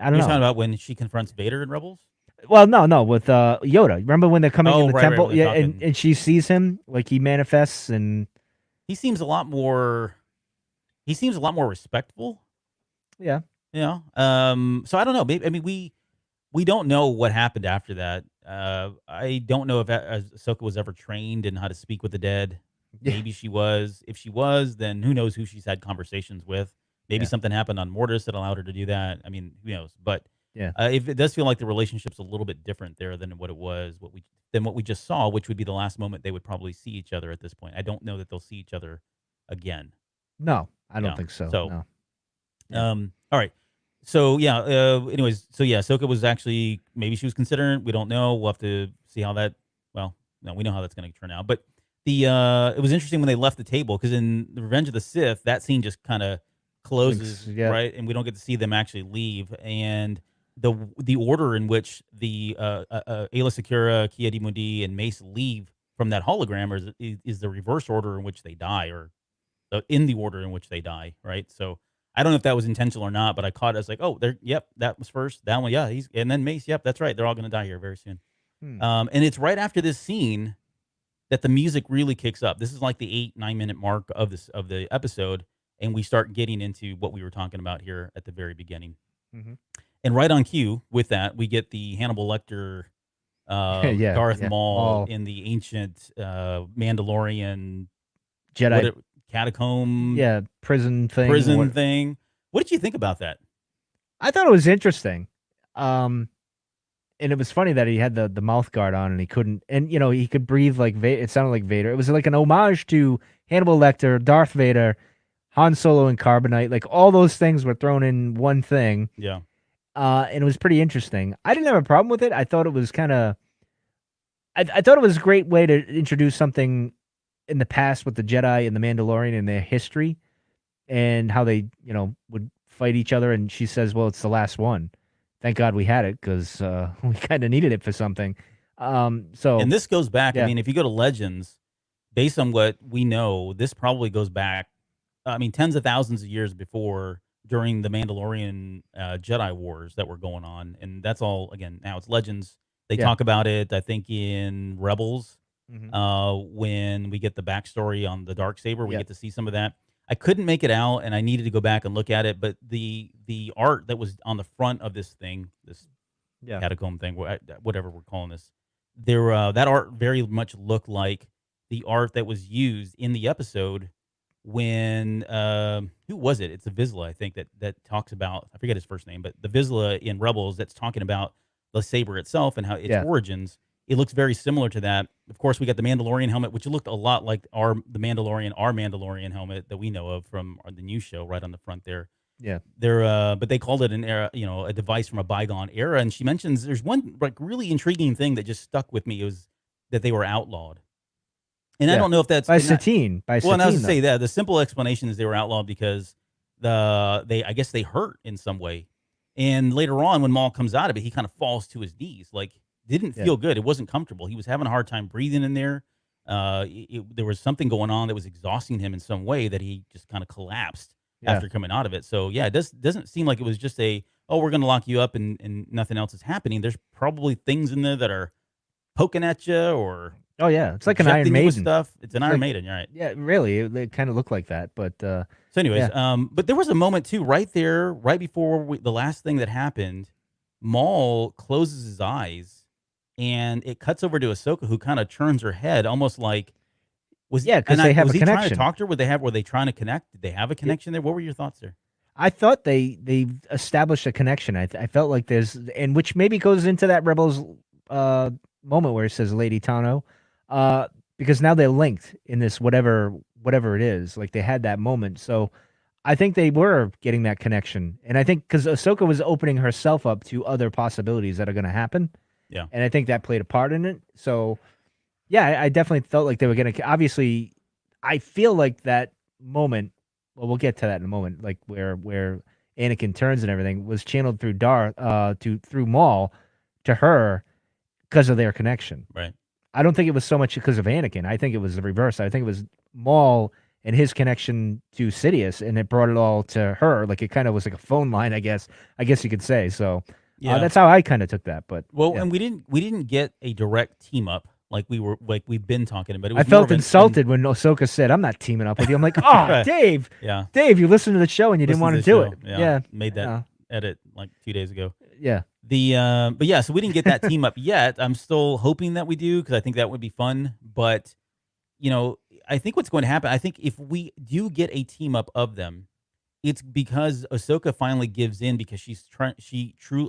I don't You're talking know. about when she confronts Vader in Rebels? Well, no, with Yoda. Remember when they're coming in Oh, the right, temple? when they're Yeah, and, talking. and she sees him, like he manifests, and He seems a lot more respectful. yeah. So I don't know. Maybe, I mean, we don't know what happened after that. I don't know if Ahsoka was ever trained in how to speak with the dead. Yeah. Maybe she was. If she was, then who knows who she's had conversations with. Maybe Yeah. something happened on Mortis that allowed her to do that. I mean, who knows? But Yeah. if it does feel like the relationship's a little bit different there than what it was, what we just saw, which would be the last moment they would probably see each other at this point. I don't know that they'll see each other again. No, I don't Yeah. think so. So No. Yeah. all right. So yeah. Anyways, so yeah, Ahsoka was actually maybe she was considering. We don't know. We'll have to see how that. Well, no, we know how that's going to turn out. But it was interesting when they left the table because in the Revenge of the Sith, that scene just kind of closes, Yeah. right, and we don't get to see them actually leave. And the order in which the Ayla Secura, Kia Di Mundi, and Mace leave from that hologram is the reverse order in which they die, or in the order in which they die, right? So I don't know if that was intentional or not, but I caught it. I was like, oh, yep, that was first. That one, yeah, and then Mace, yep, that's right. They're all going to die here very soon. Hmm. And it's right after this scene that the music really kicks up. This is like the 8-9 minute mark of the episode, and we start getting into what we were talking about here at the very beginning. Mm-hmm. And right on cue with that, we get the Hannibal Lecter, Yeah. Darth Yeah. Maul in the ancient Mandalorian Jedi. catacomb, Yeah. Prison thing. thing. What did you think about that? I thought it was interesting. And it was funny that he had the mouth guard on and he couldn't, and he could breathe like Vader. It sounded like Vader. It was like an homage to Hannibal Lecter, Darth Vader, Han Solo, and Carbonite. Like all those things were thrown in one thing. Yeah. And it was pretty interesting. I didn't have a problem with it. I thought it was kind of, I thought it was a great way to introduce something in the past with the Jedi and the Mandalorian and their history and how they, would fight each other. And she says, well, it's the last one. Thank God we had it because we kind of needed it for something. And this goes back. Yeah. I mean, if you go to Legends, based on what we know, this probably goes back. I mean, tens of thousands of years before, during the Mandalorian Jedi Wars that were going on, and that's all. Again, now it's Legends. They talk about it. I think in Rebels, when we get the backstory on the Darksaber, we get to see some of that. I couldn't make it out, and I needed to go back and look at it. But the art that was on the front of this thing, this catacomb thing, whatever we're calling this, that art very much looked like the art that was used in the episode when who was it? It's a Vizsla, I think, that talks about. I forget his first name, but the Vizsla in Rebels that's talking about the saber itself and how its origins. It looks very similar to that. Of course, we got the Mandalorian helmet, which looked a lot like our Mandalorian helmet that we know of from the new show, right on the front there. Yeah. But they called it an era, a device from a bygone era. And she mentions there's one like really intriguing thing that just stuck with me. It was that they were outlawed. And I don't know if that's by Satine. Well, and I was to say that the simple explanation is they were outlawed because I guess they hurt in some way. And later on, when Maul comes out of it, he kind of falls to his knees. Like, didn't feel good. It wasn't comfortable. He was having a hard time breathing in there. There was something going on that was exhausting him in some way that he just kind of collapsed after coming out of it. So yeah, it doesn't seem like it was just we're going to lock you up and nothing else is happening. There's probably things in there that are poking at you or Oh yeah, it's like an Iron injecting you with Maiden. stuff. It's an It's Iron like Maiden, you're right. yeah, really, it kind of looked like that. But So, anyways, yeah, but there was a moment too, right there, right before the last thing that happened. Maul closes his eyes, and it cuts over to Ahsoka, who kind of turns her head, almost like yeah, because they have was a he trying to connection. talk to her? Were they trying to connect? Did they have a connection there? What were your thoughts there? I thought they established a connection. I felt like there's, and which maybe goes into that Rebels uh moment where it says Lady Tano, because now they're linked in this whatever it is. Like they had that moment, so I think they were getting that connection, and I think because Ahsoka was opening herself up to other possibilities that are going to happen, Yeah, and I think that played a part in it. So yeah, I definitely felt like they were going to. Obviously, I feel like that moment. Well, we'll get to that in a moment. Like where Anakin turns and everything was channeled through through Maul to her because of their connection. right. I don't think it was so much because of Anakin. I think it was the reverse. I think it was Maul and his connection to Sidious, and it brought it all to her. Like it kind of was like a phone line, I guess. I guess you could say. So Yeah. that's how I kind of took that. But Well, yeah. and we didn't get a direct team up like we've been talking about. It I was more felt of an insulted when Ahsoka said, "I'm not teaming up with you." I'm like, "Oh, Dave, yeah. Dave, you listened to the show and you didn't Listen want to to the do show. it." Yeah, Yeah, made that yeah, edit like 2 days ago. yeah. But yeah, so we didn't get that team up yet. I'm still hoping that we do because I think that would be fun. But I think what's going to happen. I think if we do get a team up of them, it's because Ahsoka finally gives in because she's trying.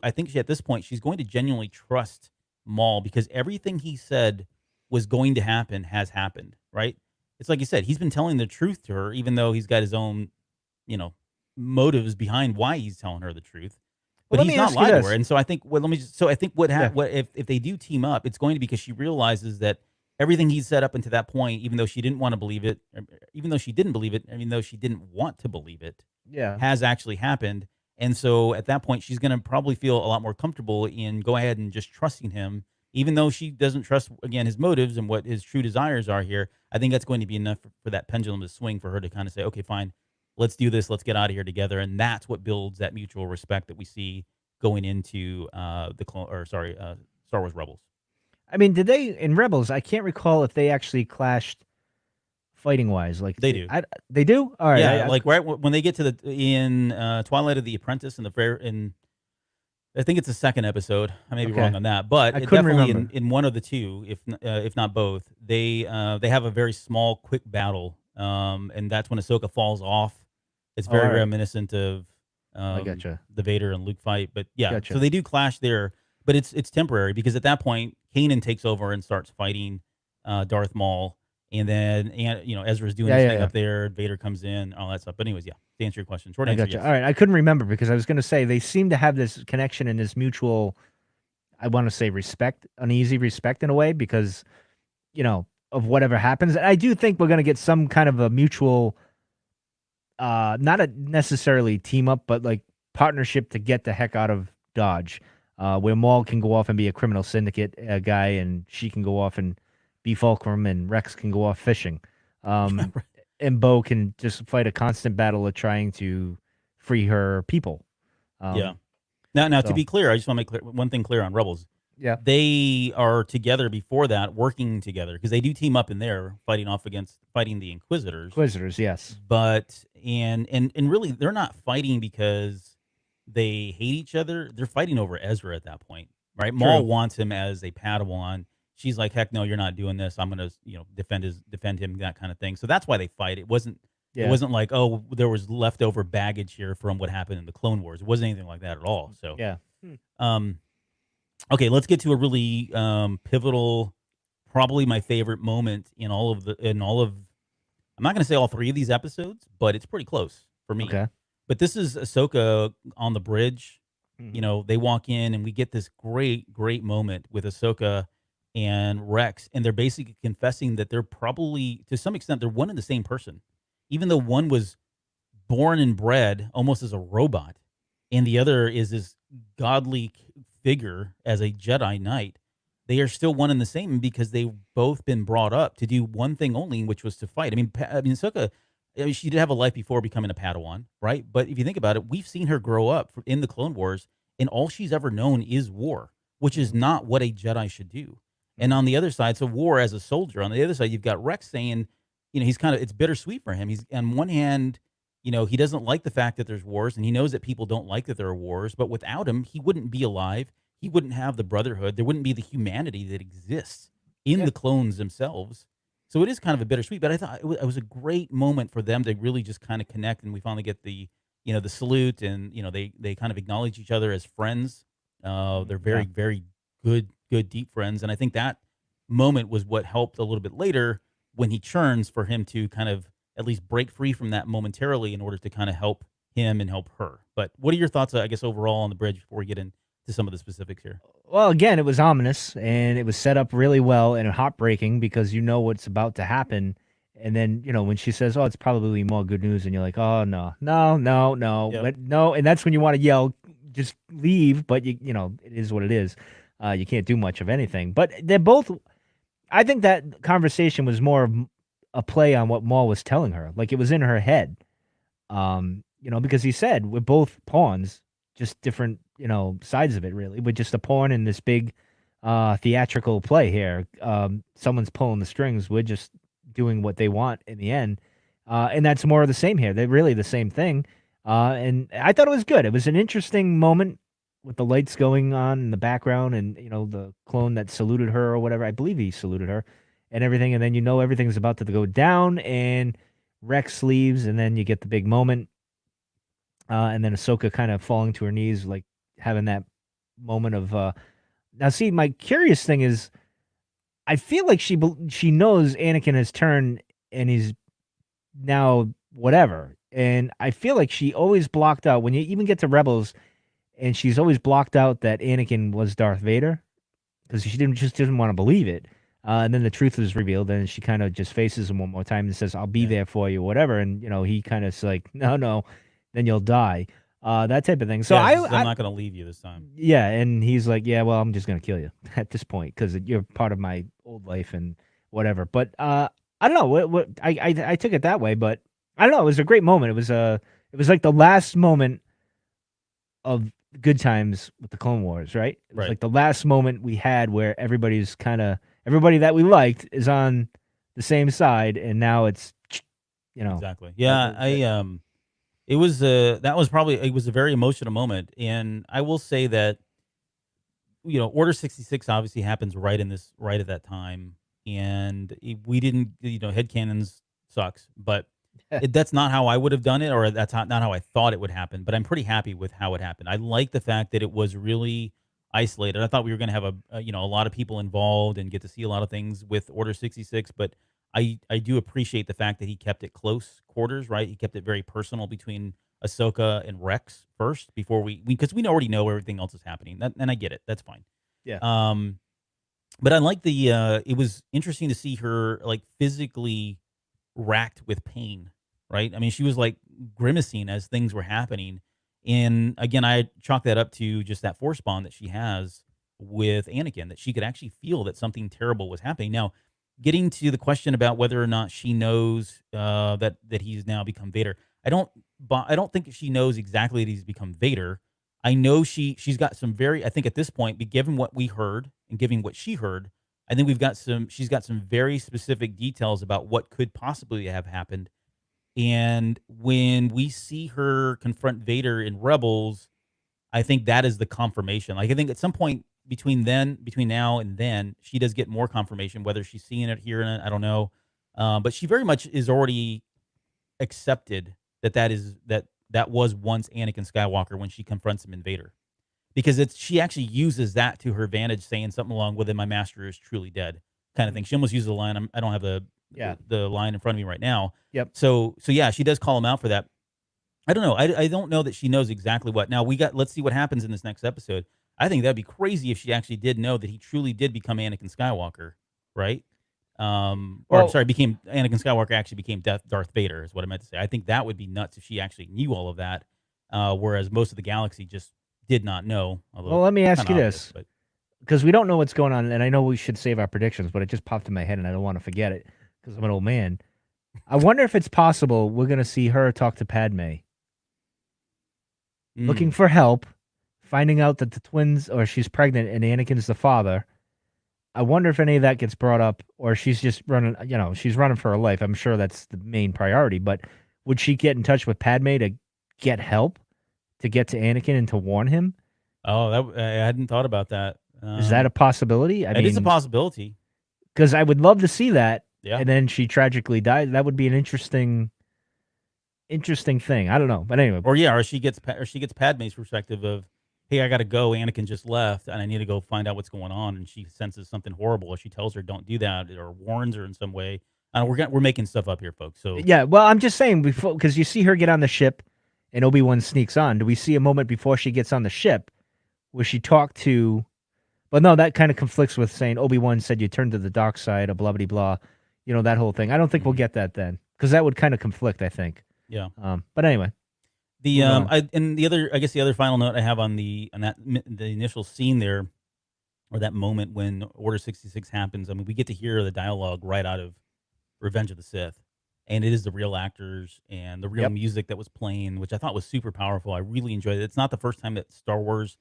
I think at this point she's going to genuinely trust Maul because everything he said was going to happen has happened. Right? It's like you said, he's been telling the truth to her, even though he's got his own, you know, motives behind why he's telling her the truth. Well, But let he's me not ask you lied to her, this. and so I think. Well, let me. So I think Yeah. what if they do team up, it's going to be because she realizes that everything he said up until that point, even though she didn't want to believe it, even though she didn't believe it, even though she didn't want to believe it, Yeah. has actually happened. And so at that point, she's going to probably feel a lot more comfortable in go ahead and just trusting him, even though she doesn't trust again his motives and what his true desires are here. I think that's going to be enough for that pendulum to swing for her to kind of say, okay, fine, let's do this, let's get out of here together, and that's what builds that mutual respect that we see going into Star Wars Rebels. I mean, did they in Rebels? I can't recall if they actually clashed fighting wise. Like They do. they do. All right. Yeah, like right when they get to in Twilight of the Apprentice in the fair in I think it's the second episode. I may be Okay. wrong on that, but I it couldn't definitely remember. in one of the two, if not both, they have a very small, quick battle, and that's when Ahsoka falls off. It's Oh, very all right. reminiscent of I gotcha. the Vader and Luke fight. But yeah, Gotcha. so they do clash there, but it's temporary because at that point, Kanan takes over and starts fighting Darth Maul, and then Ezra's doing his thing Yeah. up there. Vader comes in, all that stuff. But anyways, yeah, to answer your question, short I answer, gotcha. yes. All right. I couldn't remember because I was going to say they seem to have this connection and this mutual. I want to say respect, uneasy respect in a way because of whatever happens. And I do think we're going to get some kind of a mutual, not a necessarily team up, but like partnership to get the heck out of Dodge, where Maul can go off and be a criminal syndicate guy, and she can go off and be Fulcrum, and Rex can go off fishing, and Bo can just fight a constant battle of trying to free her people. Yeah. Now, to so- be clear, I just want to make one thing clear on Rebels. Yeah. They are together before that, working together because they do team up in there, fighting the Inquisitors. Inquisitors, yes. But and really, they're not fighting because they hate each other. They're fighting over Ezra at that point, right? Maul wants him as a Padawan. She's like, heck no, you're not doing this. I'm gonna defend him, that kind of thing. So that's why they fight. It wasn't like, oh, there was leftover baggage here from what happened in the Clone Wars. It wasn't anything like that at all. So Yeah. Okay, let's get to a really pivotal, probably my favorite moment in all of. I'm not going to say all three of these episodes, but it's pretty close for me. Okay. But this is Ahsoka on the bridge. Mhm. They walk in and we get this great moment with Ahsoka and Rex, and they're basically confessing that they're probably, to some extent, they're one and the same person, even though one was born and bred almost as a robot, and the other is this godly figure as a Jedi Knight. They are still one and the same because they've both been brought up to do one thing only, which was to fight. I mean, Ahsoka, she did have a life before becoming a Padawan, right? But if you think about it, we've seen her grow up in the Clone Wars, and all she's ever known is war, which is not what a Jedi should do. And on the other side, so War as a soldier. On the other side, you've got Rex saying, he's it's bittersweet for him. He's on one hand, he doesn't like the fact that there's wars, and he knows that people don't like that there are wars. But without him, he wouldn't be alive. He wouldn't have the brotherhood. There wouldn't be the humanity that exists in the clones themselves. So it is kind of a bittersweet. But I thought it was a great moment for them to really just kind of connect, and we finally get the the salute, and they kind of acknowledge each other as friends. They're very very good deep friends, and I think that moment was what helped a little bit later when he churns for him to kind of at least break free from that momentarily in order to kind of help him and help her. But what are your thoughts, I guess, overall on the bridge before we get into some of the specifics here? Well, again, it was ominous and it was set up really well and heartbreaking because you know what's about to happen. And then, when she says, "Oh, it's probably more good news," and you're like, "Oh, no, no, no, no, Yep. but no." And that's when you want to yell, "Just leave!" But it is what it is. You can't do much of anything. But they're both. I think that conversation was more of a play on what Maul was telling her. Like it was in her head. Because he said we're both pawns, just different, sides of it. Really, we're just a pawn in this big theatrical play here. Someone's pulling the strings. We're just doing what they want in the end. And that's more of the same here. They're really the same thing. And I thought it was good. It was an interesting moment with the lights going on in the background and, the clone that saluted her or whatever. I believe he saluted her and everything. And then, everything's about to go down and Rex leaves. And then you get the big moment. And then Ahsoka kind of falling to her knees, like having that moment of, now see, my curious thing is, I feel like she knows Anakin has turned and he's now whatever. And I feel like she always blocked out when you even get to Rebels, and she's always blocked out that Anakin was Darth Vader because she didn't want to believe it. And then the truth is revealed, and she kind of just faces him one more time and says, "I'll be there for you," whatever. And he kind of is like, "No, then you'll die." That type of thing. So I'm not going to leave you this time. Yeah, and he's like, "Yeah, well, I'm just gonna kill you at this point because you're part of my old life and whatever." But I don't know what I took it that way, but I don't know. It was a great moment. It was like the last moment of good times with the Clone Wars, right? It was like the last moment we had where everybody that we liked is on the same side, and now it's exactly. Yeah, it was a very emotional moment, and I will say that Order 66 obviously happens right at that time, and we didn't headcanons sucks, but that's not how I would have done it, or that's not how I thought it would happen. But I'm pretty happy with how it happened. I like the fact that it was really isolated. I thought we were going to have a lot of people involved and get to see a lot of things with Order 66, but I do appreciate the fact that he kept it close quarters, right? He kept it very personal between Ahsoka and Rex first before because we already know everything else is happening. And I get it. That's fine. Yeah. But I like it was interesting to see her like physically racked with pain, right? I mean, she was like grimacing as things were happening. And again, I chalk that up to just that force bond that she has with Anakin, that she could actually feel that something terrible was happening. Now, getting to the question about whether or not she knows that he's now become Vader, I don't think she knows exactly that he's become Vader. I know she's got some I think at this point, given what we heard and given what she heard, I think she's got some very specific details about what could possibly have happened. And when we see her confront Vader in Rebels, I think that is the confirmation. Like, I think at some point between now and then, she does get more confirmation, whether she's seeing it, hearing it, I don't know. But she very much is already accepted that was once Anakin Skywalker when she confronts him in Vader. Because she actually uses that to her advantage, saying something along with, "My master is truly dead," kind of thing. She almost uses the line. I don't have the line in front of me right now. Yep. So yeah, she does call him out for that. I don't know. I don't know that she knows exactly what. Now let's see what happens in this next episode. I think that'd be crazy if she actually did know that he truly did become Anakin Skywalker, right? I'm sorry, Anakin Skywalker actually became Darth Vader is what I meant to say. I think that would be nuts if she actually knew all of that, whereas most of the galaxy just did not know. Well, let me ask you this, because we don't know what's going on, and I know we should save our predictions, but it just popped in my head, and I don't want to forget it because I'm an old man. I wonder if it's possible we're going to see her talk to Padme, looking for help, finding out that the twins, or she's pregnant, and Anakin's the father, I wonder if any of that gets brought up, or she's just running. She's running for her life. I'm sure that's the main priority. But would she get in touch with Padme to get help to get to Anakin and to warn him? Oh, I hadn't thought about that. Is that a possibility? I It is a mean, possibility. because I would love to see that. Yeah. And then she tragically died. That would be an interesting thing. I don't know, but anyway. Or she gets Padme's perspective of, hey, I got to go. Anakin just left, and I need to go find out what's going on. And she senses something horrible. She tells her, "Don't do that," or warns her in some way. We're making stuff up here, folks. So Yeah, well, I'm just saying before, because you see her get on the ship, and Obi-Wan sneaks on. Do we see a moment before she gets on the ship where she talked to? But no, that kind of conflicts with saying Obi-Wan said you turn to the dark side, blah blah blah. That whole thing. I don't think we'll get that then, because that would kind of conflict. I think. yeah. But anyway. The I guess the other final note I have on the initial scene there, or that moment when Order 66 happens. I mean, we get to hear the dialogue right out of Revenge of the Sith, and it is the real actors and the real music that was playing, which I thought was super powerful. I really enjoyed it. It's not the first time that Star Wars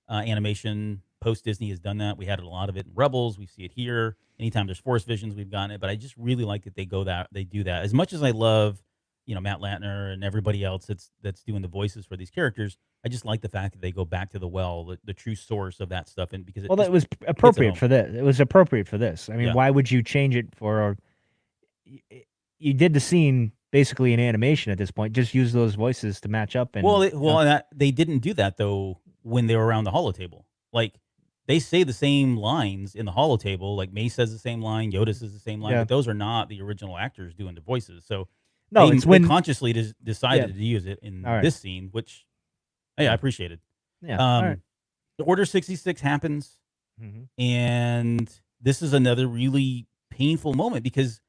animation post Disney has done that. We had a lot of it in Rebels. We see it here. Anytime there's Force Visions, we've gotten it. But I just really like that they do that. As much as I love, Matt Latner and everybody else that's doing the voices for these characters, I just like the fact that they go back to the true source of that stuff, and because That was appropriate for this. It was appropriate for this. I mean, why would you change it for? You did the scene basically in animation at this point. Just use those voices to match up. And they didn't do that though when they were around the holotable. Like, they say the same lines in the holotable. Like, May says the same line, Yoda says the same line, but those are not the original actors doing the voices. So no, they consciously decided to use it in this scene, which I appreciated. Yeah. All right. The Order 66 happens, and this is another really painful moment because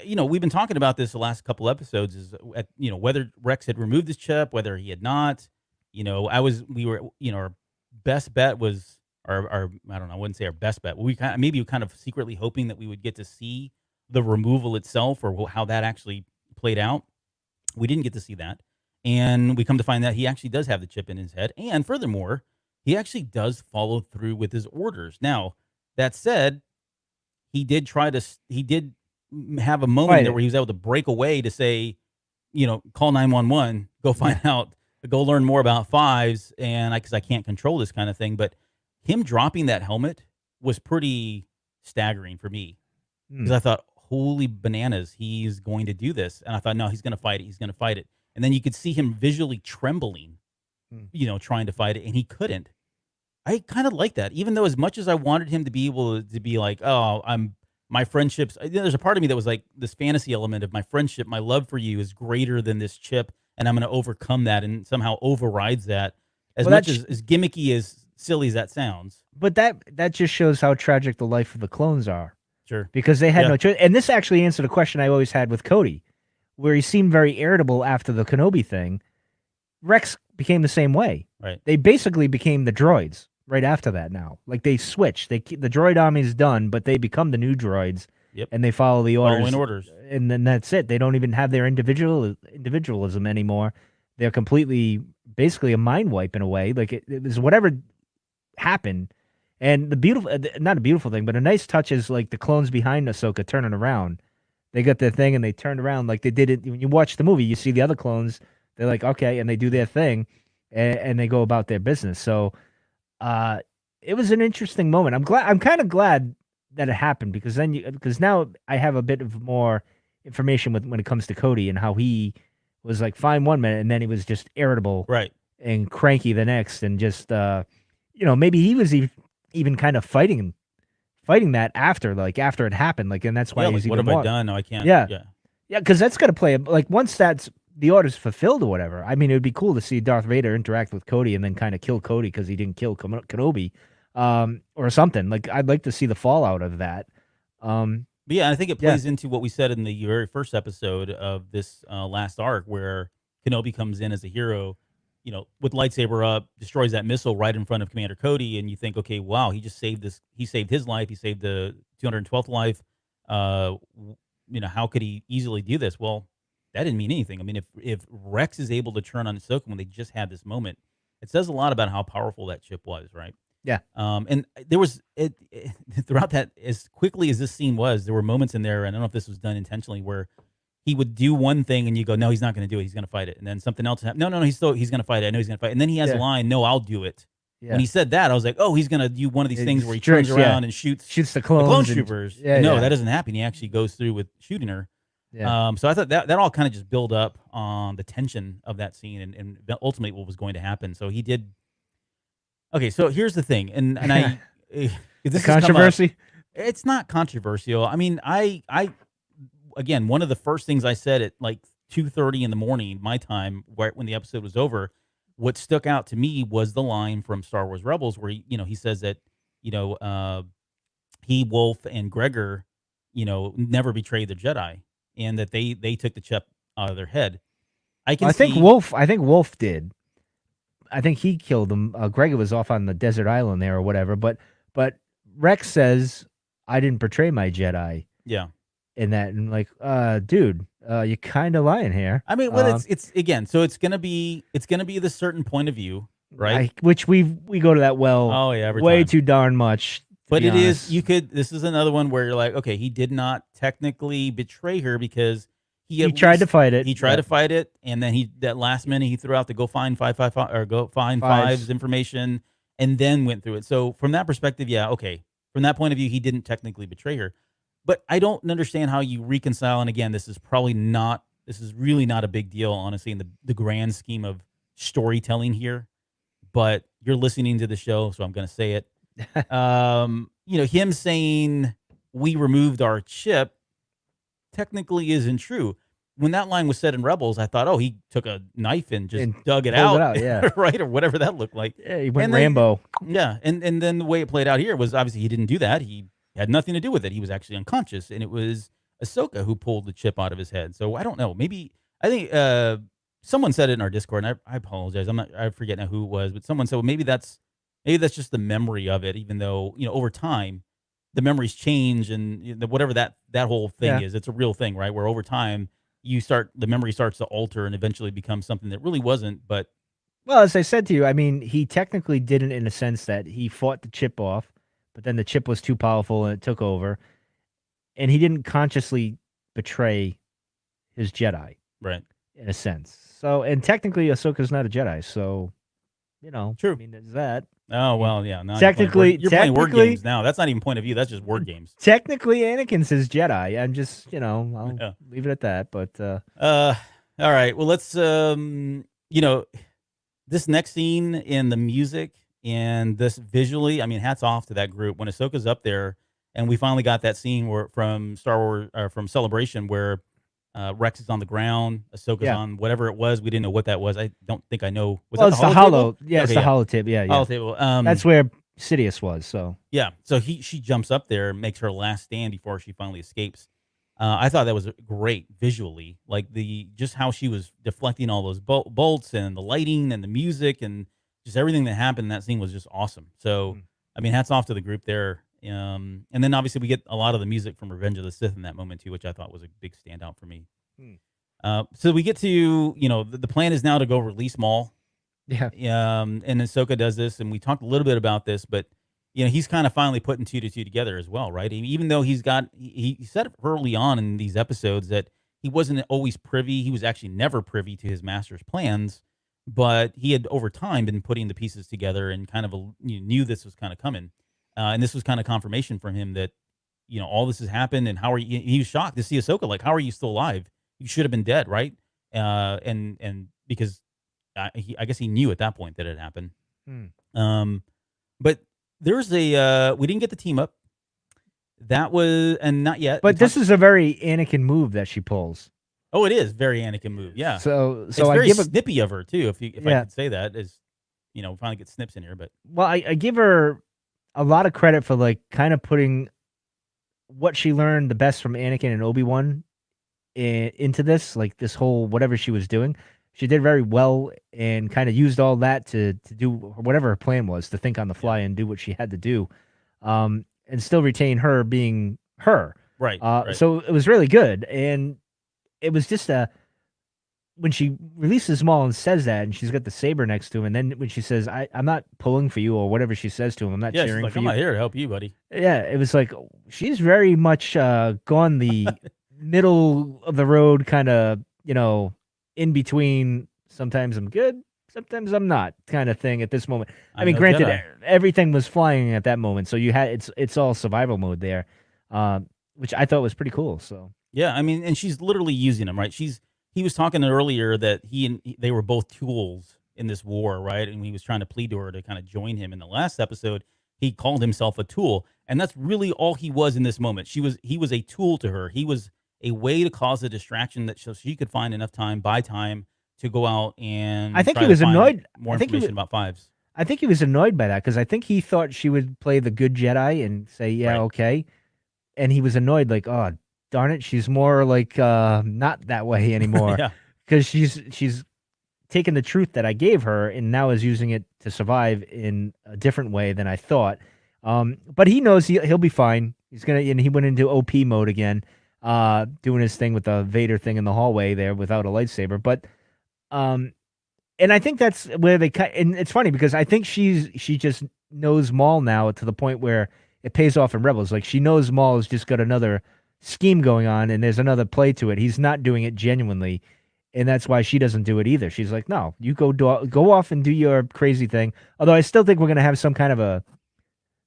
we've been talking about this the last couple episodes. Is whether Rex had removed his chip, whether he had not. Our best bet was our I don't know, I wouldn't say our best bet. We kind of secretly hoping that we would get to see the removal itself or how that actually played out. We didn't get to see that. And we come to find that he actually does have the chip in his head. And furthermore, he actually does follow through with his orders. Now, that said, he did have a moment there where he was able to break away to say, call 911, go find out, go learn more about fives, and because I can't control this kind of thing. But him dropping that helmet was pretty staggering for me, because I thought, holy bananas, he's going to do this. And I thought, no, he's going to fight it. He's going to fight it. And then you could see him visually trembling, trying to fight it, and he couldn't. I kind of like that, even though as much as I wanted him to be able to be like, oh, my friendships. There's a part of me that was like this fantasy element of my friendship, my love for you is greater than this chip, and I'm going to overcome that, and somehow overrides that. As much as gimmicky, as silly as that sounds. But that just shows how tragic the life of the clones are. Sure. Because they had no choice. And this actually answered a question I always had with Cody, where he seemed very irritable after the Kenobi thing. Rex became the same way. Right. They basically became the droids right after that now. Like, they switched. The droid army is done, but they become the new droids. Yep. And they follow the orders. Following orders. And then that's it. They don't even have their individualism anymore. They're completely, basically a mind wipe in a way. Like, it was whatever happened. And not a beautiful thing, but a nice touch is like the clones behind Ahsoka turning around. They got their thing and they turned around like they did it. When you watch the movie, you see the other clones. They're like, okay, and they do their thing, and they go about their business. So, it was an interesting moment. I'm kind of glad that it happened, because now I have a bit of more information when it comes to Cody and how he was like fine one minute and then he was just irritable, right, and cranky the next, and just maybe he was even kind of fighting that after it happened, and that's why he's what even have more. I done? No, I can't. Yeah, because that's got to play once that's the order's fulfilled or whatever. I mean, it would be cool to see Darth Vader interact with Cody and then kind of kill Cody because he didn't kill Kenobi, or something. Like, I'd like to see the fallout of that. But yeah, I think it plays into what we said in the very first episode of this last arc, where Kenobi comes in as a hero, with lightsaber up, destroys that missile right in front of Commander Cody, and you think, okay, wow, he just saved this. He saved his life. He saved the 212th life. How could he easily do this? Well, that didn't mean anything. I mean, if Rex is able to turn on Ahsoka when they just had this moment, it says a lot about how powerful that chip was, right? Yeah. And there was throughout that, as quickly as this scene was, there were moments in there, and I don't know if this was done intentionally, where he would do one thing and you go, no, he's not going to do it. He's going to fight it. And then something else happened. No, he's going to fight it. I know he's going to fight it. And then he has a Yeah. line, no, I'll do it. Yeah. When he said that, I was like, oh, he's going to do one of these things where he turns Jerks, around and shoots the the clone clone troopers. Yeah, No, yeah. that doesn't happen. He actually goes through with shooting her. Yeah. So I thought that all kind of just built up on the tension of that scene and ultimately what was going to happen. So he did. Okay, so here's the thing, and I this The has come up. controversy. It's not controversial. I mean, I again, one of the first things I said at like 2:30 in the morning, my time, right when the episode was over, what stuck out to me was the line from Star Wars Rebels where he says that he, Wolf, and Gregor, never betrayed the Jedi, and that they took the chip out of their head. I think Wolf did. I think he killed him. Gregor was off on the desert island there or whatever. But Rex says, "I didn't betray my Jedi." Yeah. In that, and like, dude, you're kind of lying here. I mean, well, it's again, so it's gonna be the certain point of view, right? Which we go to that well. Oh yeah, every way time. too darn much. But it is, this is another one where you're like, okay, he did not technically betray her because he tried to fight it. He tried to fight it, and then that last minute he threw out the go find 555 or go find Five's information, and then went through it. So from that perspective, yeah, okay. From that point of view, he didn't technically betray her. But I don't understand how you reconcile. And again, this is really not a big deal, honestly, in the grand scheme of storytelling here. But you're listening to the show, so I'm going to say it. Him saying we removed our chip technically isn't true. When that line was said in Rebels, I thought, oh, he took a knife and just dug it out, yeah, right, or whatever that looked like. Yeah, he went Rambo. Yeah, and then the way it played out here was obviously he didn't do that. He had nothing to do with it. He was actually unconscious, and it was Ahsoka who pulled the chip out of his head. So I don't know. Maybe I think someone said it in our Discord, and I apologize. I forget now who it was, but someone said, well, maybe that's just the memory of it. Even though over time the memories change, and whatever that whole thing is, it's a real thing, right? Where over time the memory starts to alter and eventually becomes something that really wasn't. But well, as I said to you, I mean, he technically didn't, in a sense that he fought the chip off. But then the chip was too powerful and it took over. And he didn't consciously betray his Jedi. Right. In a sense. So, and technically Ahsoka's not a Jedi. So, True. I mean, there's that. Oh, well, yeah. Now technically, you're playing word games now. That's not even point of view. That's just word games. Technically, Anakin's his Jedi. I'm just, I'll leave it at that. But, all right. Well, let's, this next scene in the music, and this visually, I mean, hats off to that group. When Ahsoka's up there, and we finally got that scene from Star Wars, from Celebration, where Rex is on the ground, Ahsoka's on whatever it was. We didn't know what that was. I don't think I know. It's the hollow. Yeah, it's the holotip. Yeah, yeah. Holotable. That's where Sidious was. So yeah, so she jumps up there and makes her last stand before she finally escapes. I thought that was great visually, like just how she was deflecting all those bolts and the lighting and the music and just everything that happened in that scene was just awesome. So, I mean, hats off to the group there. And then obviously we get a lot of the music from Revenge of the Sith in that moment too, which I thought was a big standout for me. So we get to, the plan is now to go release Maul. Yeah. And Ahsoka does this, and we talked a little bit about this, but he's kind of finally putting 2 to 2 together as well, right? Even though he said early on in these episodes that he wasn't always privy. He was actually never privy to his master's plans. But he had over time been putting the pieces together and kind of knew this was kind of coming. And this was kind of confirmation from him that, all this has happened. And he was shocked to see Ahsoka. Like, how are you still alive? You should have been dead, right? And because I guess he knew at that point that it happened. But there's we didn't get the team up. That was, and not yet. But this is a very Anakin move that she pulls. Oh, it is very Anakin move. Yeah. So it's very snippy of her too. If I could say that, is finally get snips in here. But well, I give her a lot of credit for like kind of putting what she learned the best from Anakin and Obi-Wan into this, like this whole whatever she was doing. She did very well and kind of used all that to do whatever her plan was, to think on the fly and do what she had to do, and still retain her being her. Right. So it was really good, and it was just when she releases Maul and says that, and she's got the saber next to him, and then when she says, I'm not pulling for you," or whatever she says to him, "I'm not Yeah, she's cheering like, for I'm you." not here to help you, buddy. Yeah, it was like she's very much gone the middle of the road kind of, in between. Sometimes I'm good, sometimes I'm not, kind of thing at this moment. I I'm mean, no granted, Jedi. everything was flying at that moment, so you had it's all survival mode there, which I thought was pretty cool. So Yeah, I mean, and she's literally using him, right? He was talking earlier that they were both tools in this war, right? And he was trying to plead to her to kind of join him in the last episode. He called himself a tool, and that's really all he was in this moment. He was a tool to her. He was a way to cause a distraction that so she could find enough time, buy time to go out I and think try he to was find annoyed. more I think he was. information about fives. I think he was annoyed by that because I think he thought she would play the good Jedi and say, "Yeah, Right. okay," and he was annoyed, like, "Oh, darn it, she's more like not that way anymore," Yeah. because she's taken the truth that I gave her and now is using it to survive in a different way than I thought. But he knows he'll be fine. And he went into OP mode again, doing his thing with the Vader thing in the hallway there without a lightsaber. But um, and I think that's where they cut. And it's funny because I think she just knows Maul now to the point where it pays off in Rebels. Like she knows Maul has just got another scheme going on, and there's another play to it. He's not doing it genuinely, and that's why she doesn't do it either. She's like, "No, you go off and do your crazy thing." Although I still think we're gonna have some kind of a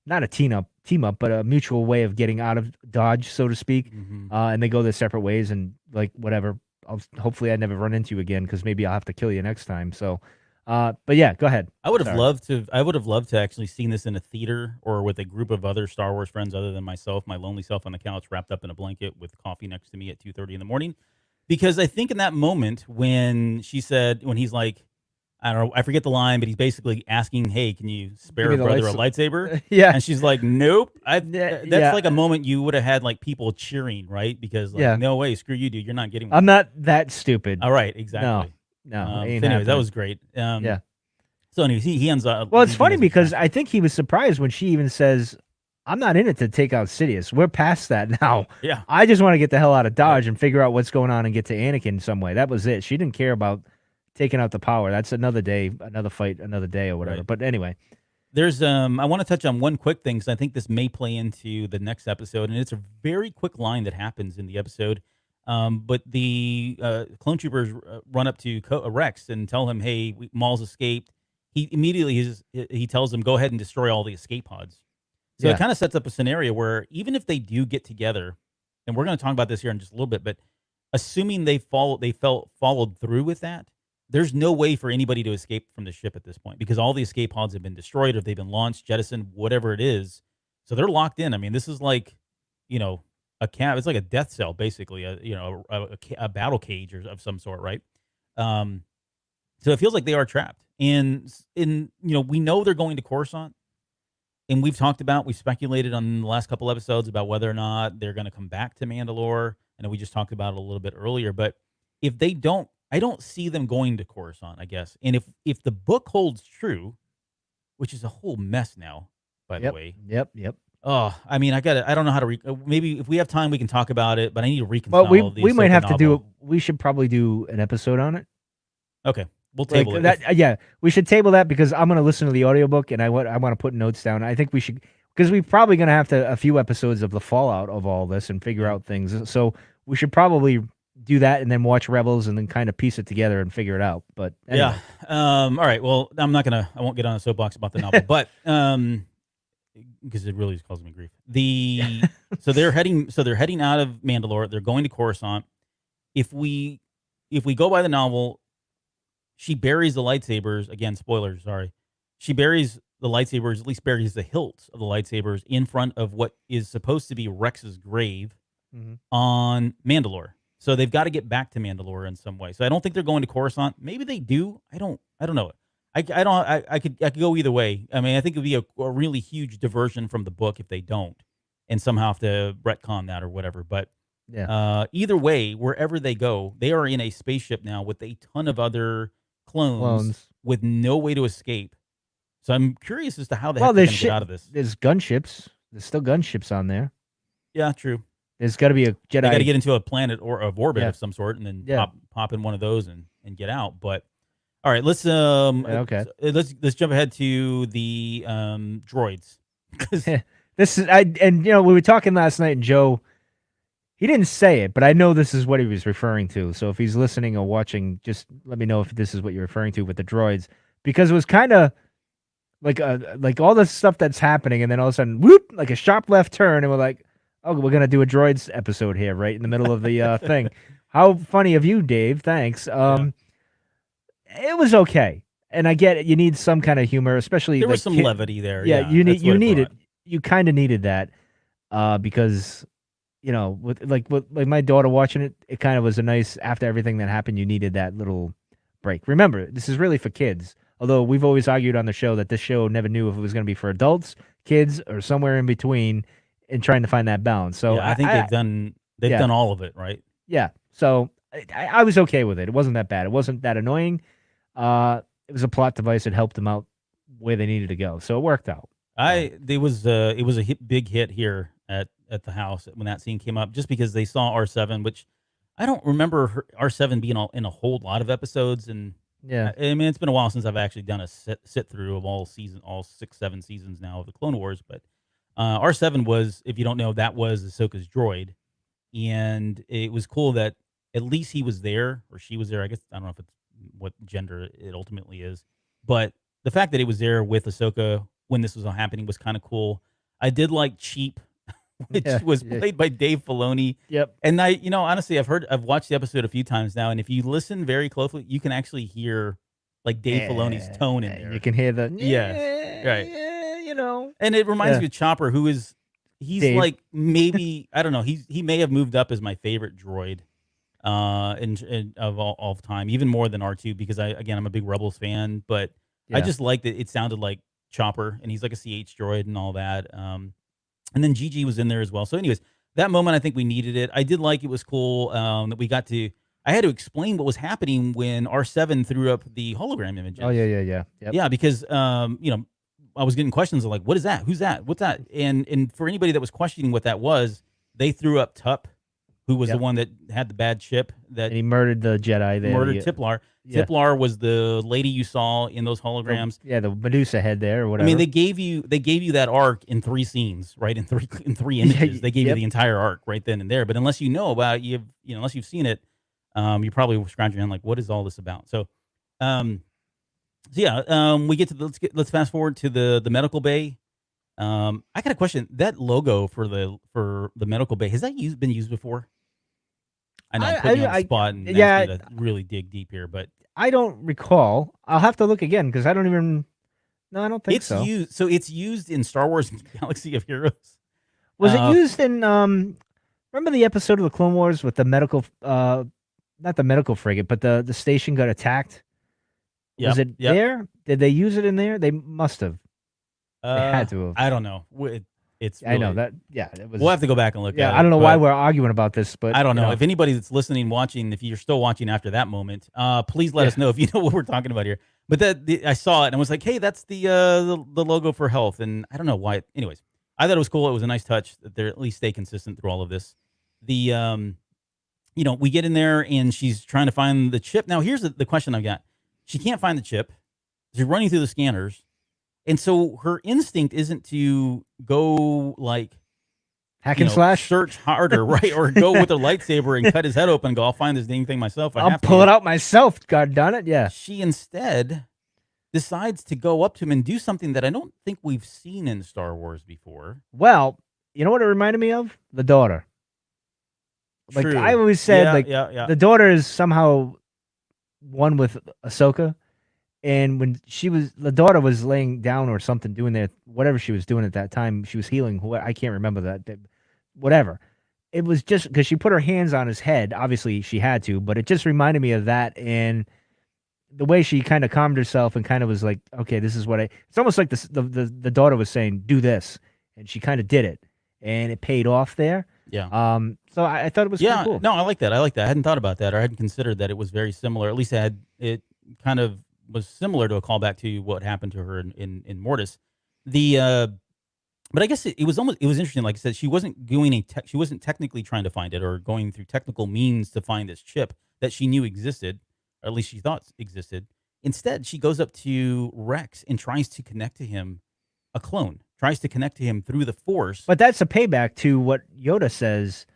not a team up, but a mutual way of getting out of Dodge, so to speak. Mhm. And they go their separate ways, and like whatever. Hopefully I never run into you again because maybe I'll have to kill you next time. So, but yeah, go ahead. I would have Sorry. loved to. I would have loved to actually seen this in a theater or with a group of other Star Wars friends other than myself, my lonely self on the couch, wrapped up in a blanket with coffee next to me at 2:30 in the morning. Because I think in that moment when he's like, I don't know, I forget the line, but he's basically asking, "Hey, can you spare me a the brother a lightsaber?" Yeah. And she's like, "Nope." Yeah, That's like a moment you would have had like people cheering, right? Because like, Yeah. no way, screw you, dude, you're not getting I'm one. not that stupid. All right, exactly. No, So ain't anyways, that happening. was great. Yeah. So anyways, he ends up. Well, it's leaving funny as a because distraction. I think he was surprised when she even says, "I'm not in it to take out Sidious. We're past that now. Yeah. I just want to get the hell out of Dodge and figure out what's going on and get to Anakin in some way." That was it. She didn't care about taking out the power. That's another day, another fight, another day or whatever. Right. But anyway, There's I want to touch on one quick thing because I think this may play into the next episode, and it's a very quick line that happens in the episode. But the clone troopers run up to Rex and tell him, "Hey, Maul's escaped." He immediately he tells them, "Go ahead and destroy all the escape pods." So Yeah. it kind of sets up a scenario where even if they do get together, and we're going to talk about this here in just a little bit, but assuming they followed through with that, there's no way for anybody to escape from the ship at this point because all the escape pods have been destroyed or they've been launched, jettisoned, whatever it is. So they're locked in. I mean, this is like, a camp. It's like a death cell, basically, a battle cage or of some sort, right? Um, so it feels like they are trapped. And we know they're going to Coruscant, and we've speculated on the last couple episodes about whether or not they're going to come back to Mandalore. I know we just talked about it a little bit earlier, but if they don't, I don't see them going to Coruscant, I guess. And if the book holds true, which is a whole mess now, by the way. Yep. Oh, I mean, I don't know how to maybe if we have time we can talk about it, but I need to Well, reconcile the we might Ahsoka have to do. novel. We should probably do an episode on it. Okay. We'll Like table it. that. Yeah, we should table that because I'm gonna listen to the audiobook and I want to put notes down. I think we should because we're probably gonna have to a few episodes of the fallout of all this and figure out things. So we should probably do that and then watch Rebels and then kind of piece it together and figure it out. But anyway. Yeah. All right. Well, I won't get on a soapbox about the novel, but because it really is causing me grief. So they're heading out of Mandalore. They're going to Coruscant. If we go by the novel, she buries the lightsabers. Again, spoilers. Sorry. She buries the lightsabers. At least buries the hilts of the lightsabers in front of what is supposed to be Rex's grave on Mandalore. So they've got to get back to Mandalore in some way. So I don't think they're going to Coruscant. Maybe they do. I don't know. I could go either way. I mean, I think it would be a really huge diversion from the book if they don't, and somehow have to retcon that or whatever. But Yeah. Either way, wherever they go, they are in a spaceship now with a ton of other clones. With no way to escape. So I'm curious as to how the heck they're going to get out of this. There's gunships. There's still gunships on there. Yeah, true. There's got to be a Jedi. They got to get into a planet or of orbit Yeah. of some sort, and then Yeah. hop in one of those and get out. But all right, let's Okay. let's jump ahead to the droids. 'Cause- This is and we were talking last night, and Joe, he didn't say it, but I know this is what he was referring to. So if he's listening or watching, just let me know if this is what you're referring to with the droids, because it was kind of like all the stuff that's happening, and then all of a sudden, whoop, like a sharp left turn, and we're like, oh, we're gonna do a droids episode here, right in the middle of the thing. How funny of you, Dave. Thanks. It was okay, and I get it. You need some kind of humor, especially there was like some levity there. Yeah, you that's what need it. brought. You kind of needed that, because with my daughter watching it, it kind of was a nice, after everything that happened, you needed that little break. Remember, this is really for kids. Although we've always argued on the show that this show never knew if it was going to be for adults, kids, or somewhere in between, and trying to find that balance. So Yeah, I think they've done all of it, right? Yeah. So I was okay with it. It wasn't that bad. It wasn't that annoying. It was a plot device. It helped them out where they needed to go. So it worked out. It was a big hit here at the house when that scene came up, just because they saw R7, which I don't remember R7 being in a whole lot of episodes. And Yeah. I mean, it's been a while since I've actually done a sit through of all 6-7 seasons now of the Clone Wars. But R7 was, if you don't know, that was Ahsoka's droid, and it was cool that at least he was there, or she was there. I guess I don't know if it's what gender it ultimately is, but the fact that it was there with Ahsoka when this was all happening was kind of cool. I did like Cheap, which was played by Dave Filoni. Yep. And honestly, I've watched the episode a few times now, and if you listen very closely, you can actually hear like Dave Filoni's tone in there. You can hear the right. Yeah, And it reminds me of Chopper, he's Dave. like, maybe I don't know, he may have moved up as my favorite droid in of all time, even more than R2, because I'm a big Rebels fan, but I just liked it. It sounded like Chopper, and he's like a CH droid and all that. And then Gigi was in there as well. So anyways, that moment, I think we needed it. I did like it was cool that we got to, I had to explain what was happening when R7 threw up the hologram images. Oh, yeah. Yep. Yeah, because, I was getting questions of like, what is that? Who's that? What's that? And for anybody that was questioning what that was, they threw up Tup, who was the one that had the bad chip. And he murdered the Jedi there. Murdered Tiplar. Yeah. Tiplar was the lady you saw in those holograms. The Medusa head there or whatever. I mean, they gave you that arc in 3 scenes, right? In three images. They gave you the entire arc right then and there. But unless you know about it, unless you've seen it, you probably scratch your hand like, what is all this about? So, we get to let's fast forward to the medical bay. I got a question. That logo for the medical bay, has that been used before? I know I'm putting you on the spot and asking you to really dig deep here, but I don't recall. I'll have to look again because I don't even. No, I don't think so. It's used in Star Wars Galaxy of Heroes. Was it used in? Remember the episode of the Clone Wars with the medical, not the medical frigate, but the station got attacked. Was it there? Did they use it in there? They must have. They had to have. I don't know. It's really, I know that. Yeah, it was. We'll have to go back and look at it. I don't know why we're arguing about this, but I don't know. If anybody that's listening, watching, if you're still watching after that moment, please let us know if you know what we're talking about here. But I saw it and I was like, hey, that's the logo for health, and I don't know why. Anyways, I thought it was cool. It was a nice touch that they at least stay consistent through all of this. We get in there and she's trying to find the chip. Now, here's the question I've got. She can't find the chip. She's running through the scanners. And so her instinct isn't to go like hack and slash, search harder, right? Or go with a lightsaber and cut his head open and go, I'll find this dang thing myself. I'll pull it out myself. God darn it. Yeah. She instead decides to go up to him and do something that I don't think we've seen in Star Wars before. Well, you know what it reminded me of? The daughter. Like True. I always said, the daughter is somehow one with Ahsoka. And when the daughter was laying down or something, doing whatever she was doing at that time, she was healing. I can't remember that. Whatever. It was just because she put her hands on his head. Obviously, she had to, but it just reminded me of that. And the way she kind of calmed herself and kind of was like, okay, this is what it's almost like the daughter was saying, do this. And she kind of did it. And it paid off there. Yeah. So I thought it was pretty cool. No, I like that. I hadn't thought about that, or I hadn't considered that it was very similar. At least it kind of was similar to a callback to what happened to her in Mortis. But I guess it was interesting. Like I said, she wasn't she wasn't technically trying to find it or going through technical means to find this chip that she knew existed, or at least she thought existed. Instead, she goes up to Rex and tries to connect to him, a clone, tries to connect to him through the Force. But that's a payback to what Yoda says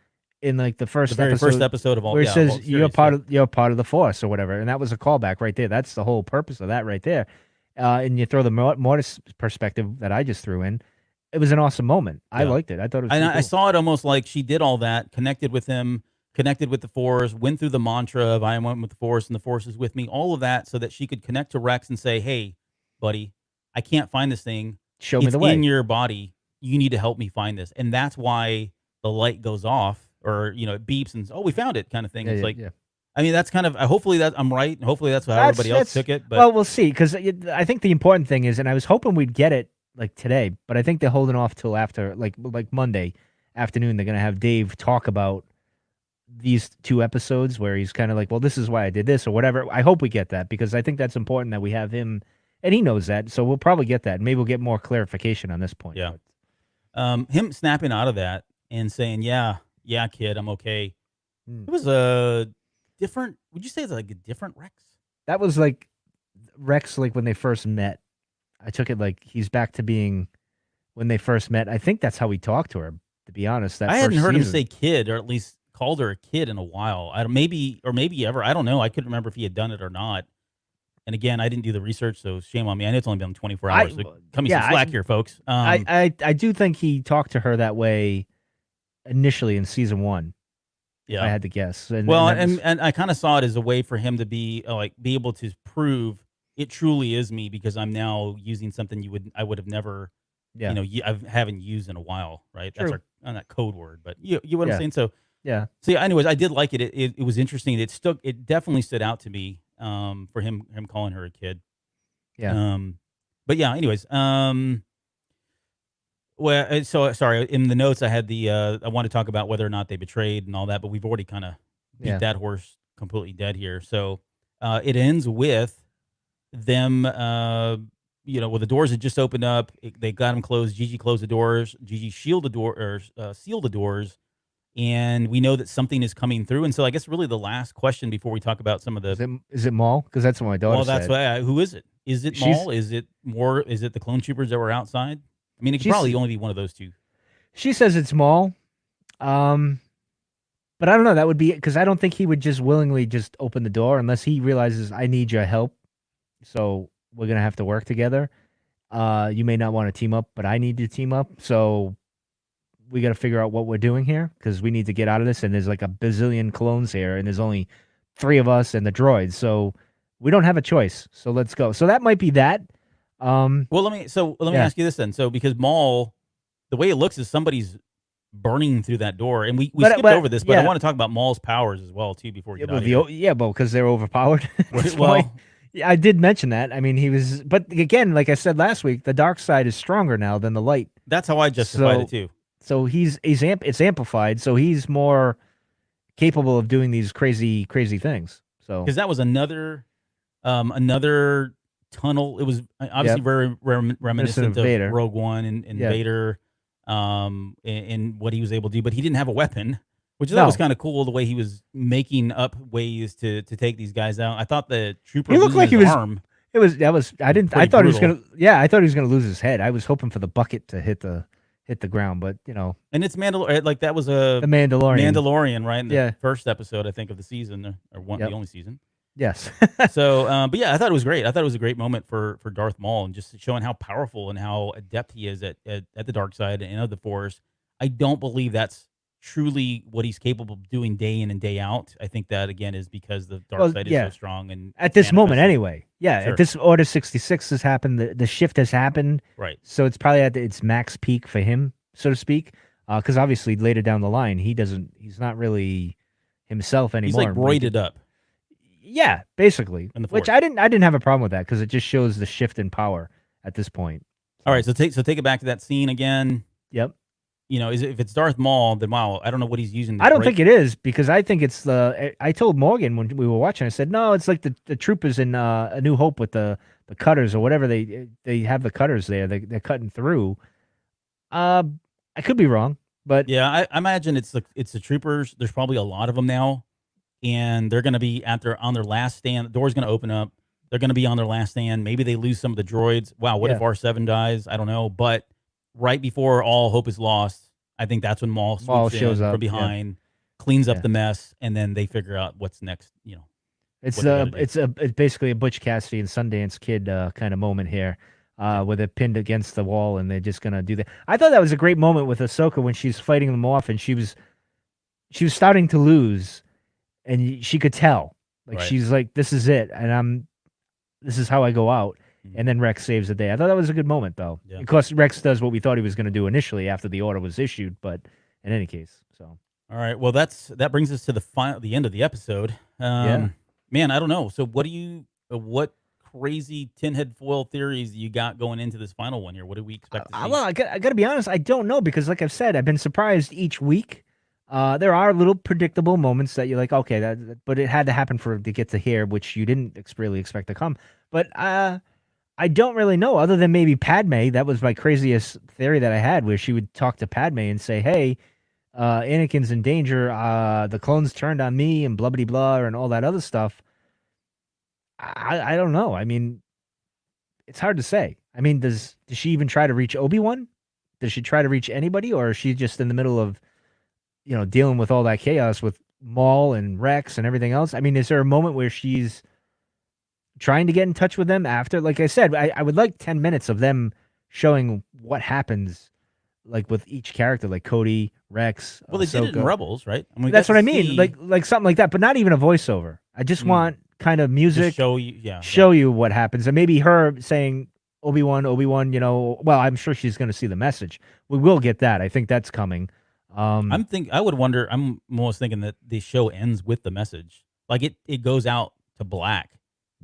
in like the very first episode of all, where it says series, you're part of the Force or whatever, and that was a callback right there. That's the whole purpose of that right there. And you throw the Mortis perspective that I just threw in. It was an awesome moment. I liked it. I thought it was. And cool. I saw it almost like she did all that, connected with him, connected with the Force, went through the mantra of "I am one with the Force and the Force is with me," all of that, so that she could connect to Rex and say, "Hey, buddy, I can't find this thing. Show me It's the way in your body. You need to help me find this." And that's why the light goes off, or it beeps and we found it, kind of thing. It's I mean, that's kind of hopefully that I'm right, and hopefully that's how everybody else took it. But well, we'll see, because I think the important thing is, and I was hoping we'd get it like today, but I think they're holding off till after like Monday afternoon. They're gonna have Dave talk about these 2 episodes where he's kind of like, well, this is why I did this or whatever. I hope we get that, because I think that's important that we have him, and he knows that, so we'll probably get that. Maybe we'll get more clarification on this point. Yeah. Him snapping out of that and saying, yeah, kid, I'm okay. It was a different, would you say it's like a different Rex? That was like Rex, like when they first met. I took it like he's back to being when they first met. I think that's how he talked to her, to be honest. I hadn't heard him say kid, or at least called her a kid in a while. Maybe ever. I don't know. I couldn't remember if he had done it or not. And again, I didn't do the research, so shame on me. I know it's only been 24 hours. So cut me some slack here, folks. I do think he talked to her that way initially in season 1. Yeah, I had to guess. And I kind of saw it as a way for him to be able to prove it truly is me, because I'm now using something I would have never, I haven't used in a while, right? True. That's that code word, but you know what I'm saying. So yeah. So anyways, I did like it. It was interesting. It definitely stood out to me. For him calling her a kid. Yeah. But yeah. Anyways. Well, so sorry. In the notes, I had I want to talk about whether or not they betrayed and all that, but we've already kind of beat that horse completely dead here. So it ends with them, well, the doors had just opened up. They got them closed. Gigi closed the doors. Gigi sealed the doors. And we know that something is coming through. And so I guess really the last question before we talk about some of the... Is it Maul? Because that's what my daughter said. Well, that's why. Who is it? Is it Maul? Is it the clone troopers that were outside? I mean, it could probably only be one of those two. She says it's Maul. But I don't know. That would be... Because I don't think he would just willingly just open the door unless he realizes, I need your help. So we're going to have to work together. You may not want to team up, but I need to team up. So... we got to figure out what we're doing here, because we need to get out of this. And there's like a bazillion clones here, and there's only 3 of us and the droids. So we don't have a choice. So let's go. So that might be that. Well, let me ask you this then. So because Maul, the way it looks is somebody's burning through that door, and we skipped over this, but I want to talk about Maul's powers as well too before you get out of here. But because they're overpowered. Well, I did mention that. I mean, but again, like I said last week, the dark side is stronger now than the light. That's how I justified it too. So it's amplified, so he's more capable of doing these crazy things. So because that was another tunnel. It was obviously very reminiscent of Vader. Rogue One and Vader, and what he was able to do. But he didn't have a weapon, which I thought was kind of cool. The way he was making up ways to take these guys out. I thought the trooper looked like his arm. I thought he was gonna. Yeah, I thought he was gonna lose his head. I was hoping for the bucket to hit the ground, but and it's Mandalorian. Like that was the Mandalorian, right? In the first episode, I think, of the season, or the only season. Yes. So, but yeah, I thought it was great. I thought it was a great moment for Darth Maul, and just showing how powerful and how adept he is at the dark side and of the Force. I don't believe that's truly what he's capable of doing day in and day out. I think that again is because the dark side is so strong, and at this moment anyway. Yeah, sure. At this Order 66 has happened. The shift has happened. Right. So it's probably at its max peak for him, so to speak. Because obviously later down the line, he's not really himself anymore. He's like roided up. Yeah, basically. Which I didn't have a problem with that, because it just shows the shift in power at this point. All right, so take it back to that scene again. Yep. If it's Darth Maul, then wow, I don't know what he's using. I don't think it is, because I think it's I told Morgan when we were watching, I said, no, it's like the troopers in A New Hope with the cutters or whatever, they have the cutters there. They're cutting through. I could be wrong, but Yeah, I imagine it's the troopers. There's probably a lot of them now, and they're going to be on their last stand. The door's going to open up. They're going to be on their last stand. Maybe they lose some of the droids. Wow, what if yeah, R7 dies? I don't know. But right before all hope is lost, I think that's when Maul Maul swoops shows in up. from behind, cleans up Yeah. the mess, and then they figure out what's next. It's what they gotta do. it's basically a Butch Cassidy and Sundance Kid kind of moment here, where they're pinned against the wall and they're just gonna do that. I thought that was a great moment with Ahsoka when she's fighting them off and she was starting to lose, and she could tell, like Right. she's like, "This is it, and this is how I go out." Mhm. And then Rex saves the day. I thought that was a good moment, though. Yeah. Of course, Rex does what we thought he was going to do initially after the order was issued, but in any case, so All right. Well, that brings us to the end of the episode. Yeah. Man, I don't know. So, what crazy tinhead foil theories you got going into this final one here? What do we expect to see? Well, I got to be honest, I don't know because, like I've said, I've been surprised each week. There are little predictable moments that you're like, okay, but it had to happen to get to here, which you didn't really expect to come. But I don't really know, other than maybe Padme. That was my craziest theory that I had, where she would talk to Padme and say, "Hey, Anakin's in danger. The clones turned on me and blah blah blah and all that other stuff." I don't know. I mean, it's hard to say. I mean, does she even try to reach Obi-Wan? Does she try to reach anybody, or is she just in the middle of, dealing with all that chaos with Maul and Rex and everything else? I mean, is there a moment where she's trying to get in touch with them after? Like I said, I would like 10 minutes of them showing what happens, like with each character, like Cody, Rex, Well, they did it in Ahsoka. Rebels, right? I mean, we That's got what to I mean, see- like something like that, but not even a voiceover. I just want kind of just music, show you, yeah, show you what happens, and maybe her saying Obi-Wan, well, I'm sure she's going to see the message. We will get that. I think that's coming. I'm almost thinking that the show ends with the message. Like it goes out to black,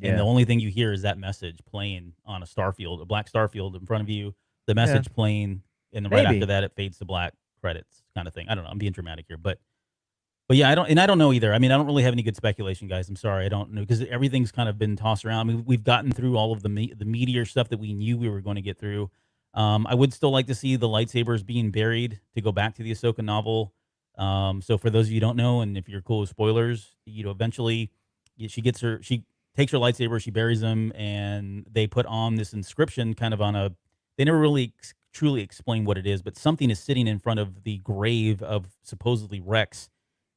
and the only thing you hear is that message playing on a black starfield in front of you. The message playing, and then right Maybe. after that, it fades to black credits, kind of thing. I don't know. I'm being dramatic here, but yeah, I don't know either. I mean, I don't really have any good speculation, guys. I'm sorry, I don't know, because everything's kind of been tossed around. I mean, we've gotten through all of the meteor stuff that we knew we were going to get through. I would still like to see the lightsabers being buried, to go back to the Ahsoka novel. So for those of you who don't know, and if you're cool with spoilers, eventually she takes her lightsaber, she buries them, and they put on this inscription, kind of on a. They never really truly explain what it is, but something is sitting in front of the grave of supposedly Rex.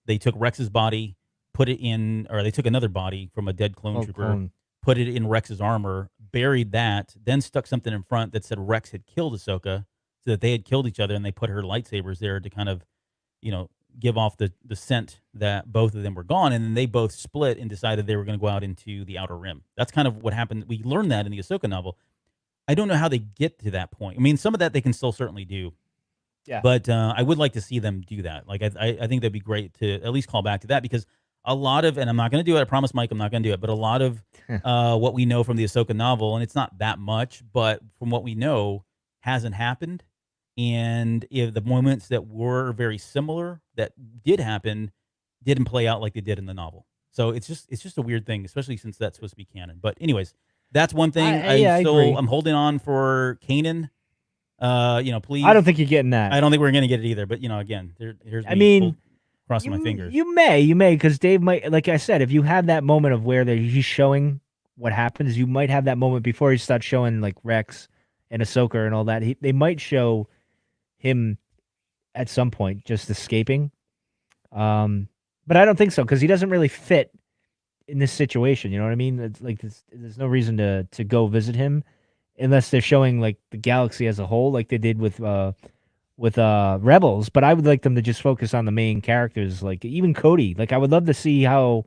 They took Rex's body, they took another body from a dead clone trooper, put it in Rex's armor, buried that, then stuck something in front that said Rex had killed Ahsoka, so that they had killed each other, and they put her lightsabers there to kind of, give off the scent that both of them were gone, and then they both split and decided they were going to go out into the Outer Rim. That's kind of what happened. We learned that in the Ahsoka novel. I don't know how they get to that point. I mean, some of that they can still certainly do. Yeah. But I would like to see them do that. Like, I think that'd be great to at least call back to that, because a lot of, and I'm not going to do it, I promise, Mike, I'm not going to do it, but a lot of what we know from the Ahsoka novel, and it's not that much, but from what we know, hasn't happened. And if the moments that were very similar that did happen didn't play out like they did in the novel. So it's just a weird thing, especially since that's supposed to be canon. But anyways, that's one thing. I agree. I'm holding on for Kanan. Please. I don't think you're getting that. I don't think we're going to get it either. But again, here's I mean, crossing my fingers. You may, because Dave might, like I said, if you have that moment of where he's showing what happens, you might have that moment before he starts showing like Rex and Ahsoka and all that. They might show him at some point just escaping. But I don't think so, because he doesn't really fit in this situation. You know what I mean? It's like there's no reason to go visit him unless they're showing like the galaxy as a whole, like they did with Rebels. But I would like them to just focus on the main characters, like even Cody. Like I would love to see how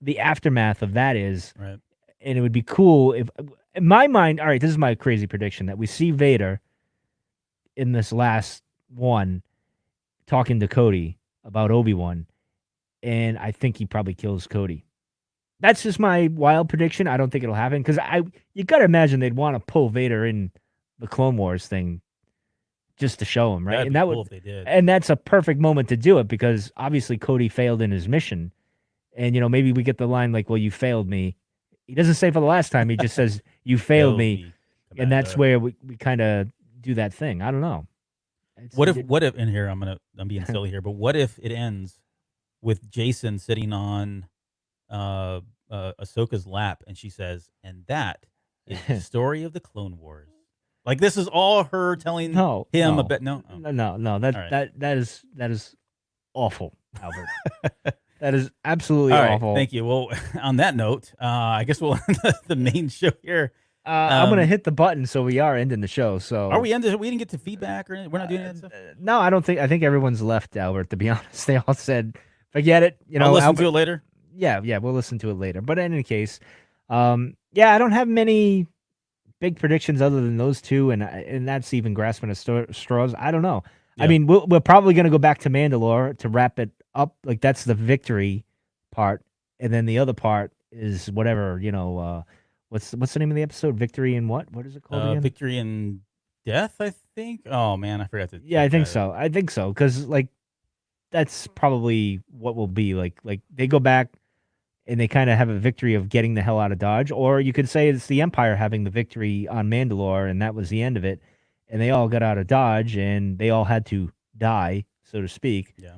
the aftermath of that is. Right. And it would be cool if, in my mind, all right, this is my crazy prediction, that we see Vader in this last one talking to Cody about Obi-Wan, and I think he probably kills Cody. That's just my wild prediction. I don't think it'll happen, because you got to imagine they'd want to pull Vader in the Clone Wars thing just to show him, right? That'd be cool if they did. And that's a perfect moment to do it, because obviously Cody failed in his mission, and maybe we get the line like, "Well, you failed me." He doesn't say for the last time. He just says, "You failed me," and that's where we kind of do that thing. I don't know. What if in here I'm being silly here, but what if it ends with Jason sitting on Ahsoka's lap and she says, "And that is the story of the Clone Wars." Like this is all her telling him about no. All right. That is awful, Albert. That is absolutely All right, awful. thank you. Well, on that note, I guess we'll end the main show here. I'm gonna hit the button, so we are ending the show. So are we ended? We didn't get to feedback or anything? We're not doing that stuff. No, I don't think. I think everyone's left, Albert. To be honest, they all said, "Forget it." I'll listen Albert, to it later. Yeah, we'll listen to it later. But in any case, yeah, I don't have many big predictions other than those two, and that's even grasping at straws. I don't know. Yeah. I mean, we're probably gonna go back to Mandalore to wrap it up. Like that's the victory part, and then the other part is whatever what's the name of the episode? Victory and what? What is it called again? Victory and Death, I think. Oh man, I forgot to. Yeah, I think so. I think so because like that's probably what will be like they go back and they kind of have a victory of getting the hell out of Dodge, or you could say it's the Empire having the victory on Mandalore and that was the end of it, and they all got out of Dodge and they all had to die, so to speak. Yeah.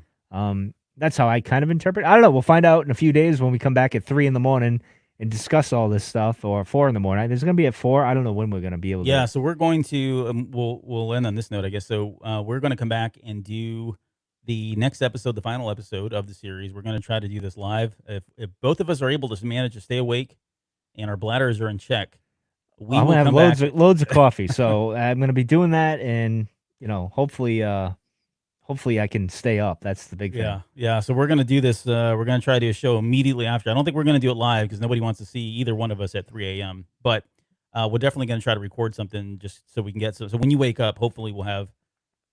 That's how I kind of interpret. I don't know. We'll find out in a few days when we come back at 3 a.m. and discuss all this stuff, or 4 a.m. There's going to be at 4. I don't know when we're going to be able to. Yeah, so we're going to we'll end on this note, I guess. So we're going to come back and do the next episode, the final episode of the series. We're going to try to do this live. If both of us are able to manage to stay awake and our bladders are in check, I'm going to have loads of coffee. So I'm going to be doing that, and hopefully I can stay up. That's the big thing. Yeah. So we're going to do this. We're going to try to do a show immediately after. I don't think we're going to do it live because nobody wants to see either one of us at 3 a.m. But we're definitely going to try to record something just so we can get so when you wake up, hopefully we'll have.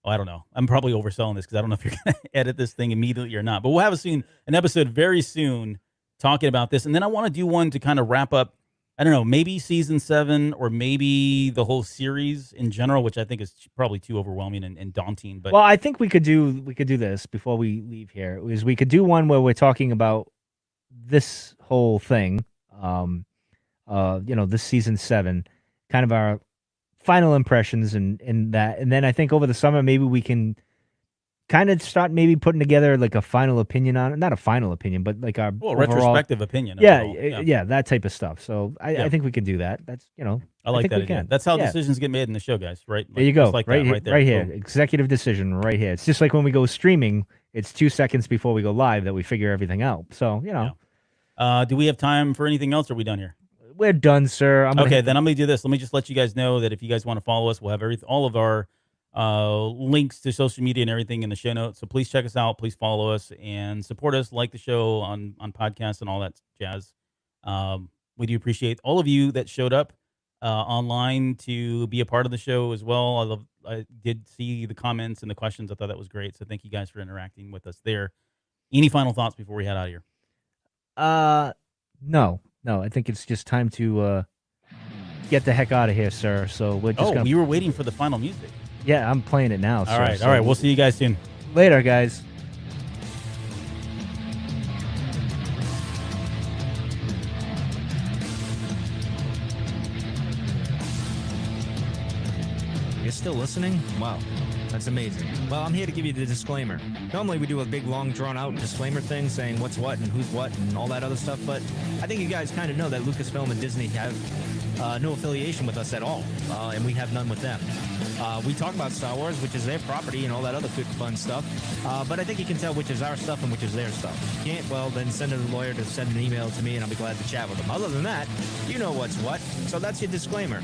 Oh, I don't know. I'm probably overselling this because I don't know if you're going to edit this thing immediately or not. But we'll have an episode very soon talking about this, and then I want to do one to kind of wrap up. I don't know, maybe season 7 or maybe the whole series in general, which I think is probably too overwhelming and daunting. But I think we could do this before we leave here. Is we could do one where we're talking about this whole thing, this season 7, kind of our final impressions and that, and then I think over the summer maybe we can kind of start maybe putting together like a final opinion on it. Not a final opinion, but like our overall, retrospective opinion. Yeah, that type of stuff. So I think we can do that. That's I like that idea. That's how decisions get made in the show, guys. Right? There you go. Like right, that, right here. Executive decision right here. It's just like when we go streaming. It's 2 seconds before we go live that we figure everything out. So do we have time for anything else? Or are we done here? We're done, sir. Okay, then I'm going to do this. Let me just let you guys know that if you guys want to follow us, we'll have all of our links to social media and everything in the show notes. So please check us out. Please follow us and support us. Like the show on podcasts and all that jazz. We do appreciate all of you that showed up online to be a part of the show as well. I did see the comments and the questions. I thought that was great. So thank you guys for interacting with us there. Any final thoughts before we head out of here? No, I think it's just time to get the heck out of here, sir. So we're just we were waiting for the final music. Yeah, I'm playing it now. All right. We'll see you guys soon. Later, guys. You're still listening? Wow. That's amazing. Well, I'm here to give you the disclaimer. Normally we do a big, long, drawn-out disclaimer thing saying what's what and who's what and all that other stuff, but I think you guys kind of know that Lucasfilm and Disney have no affiliation with us at all, and we have none with them. We talk about Star Wars, which is their property and all that other good, fun stuff, but I think you can tell which is our stuff and which is their stuff. If you can't, well, then send a lawyer to send an email to me, and I'll be glad to chat with them. Other than that, you know what's what, so that's your disclaimer.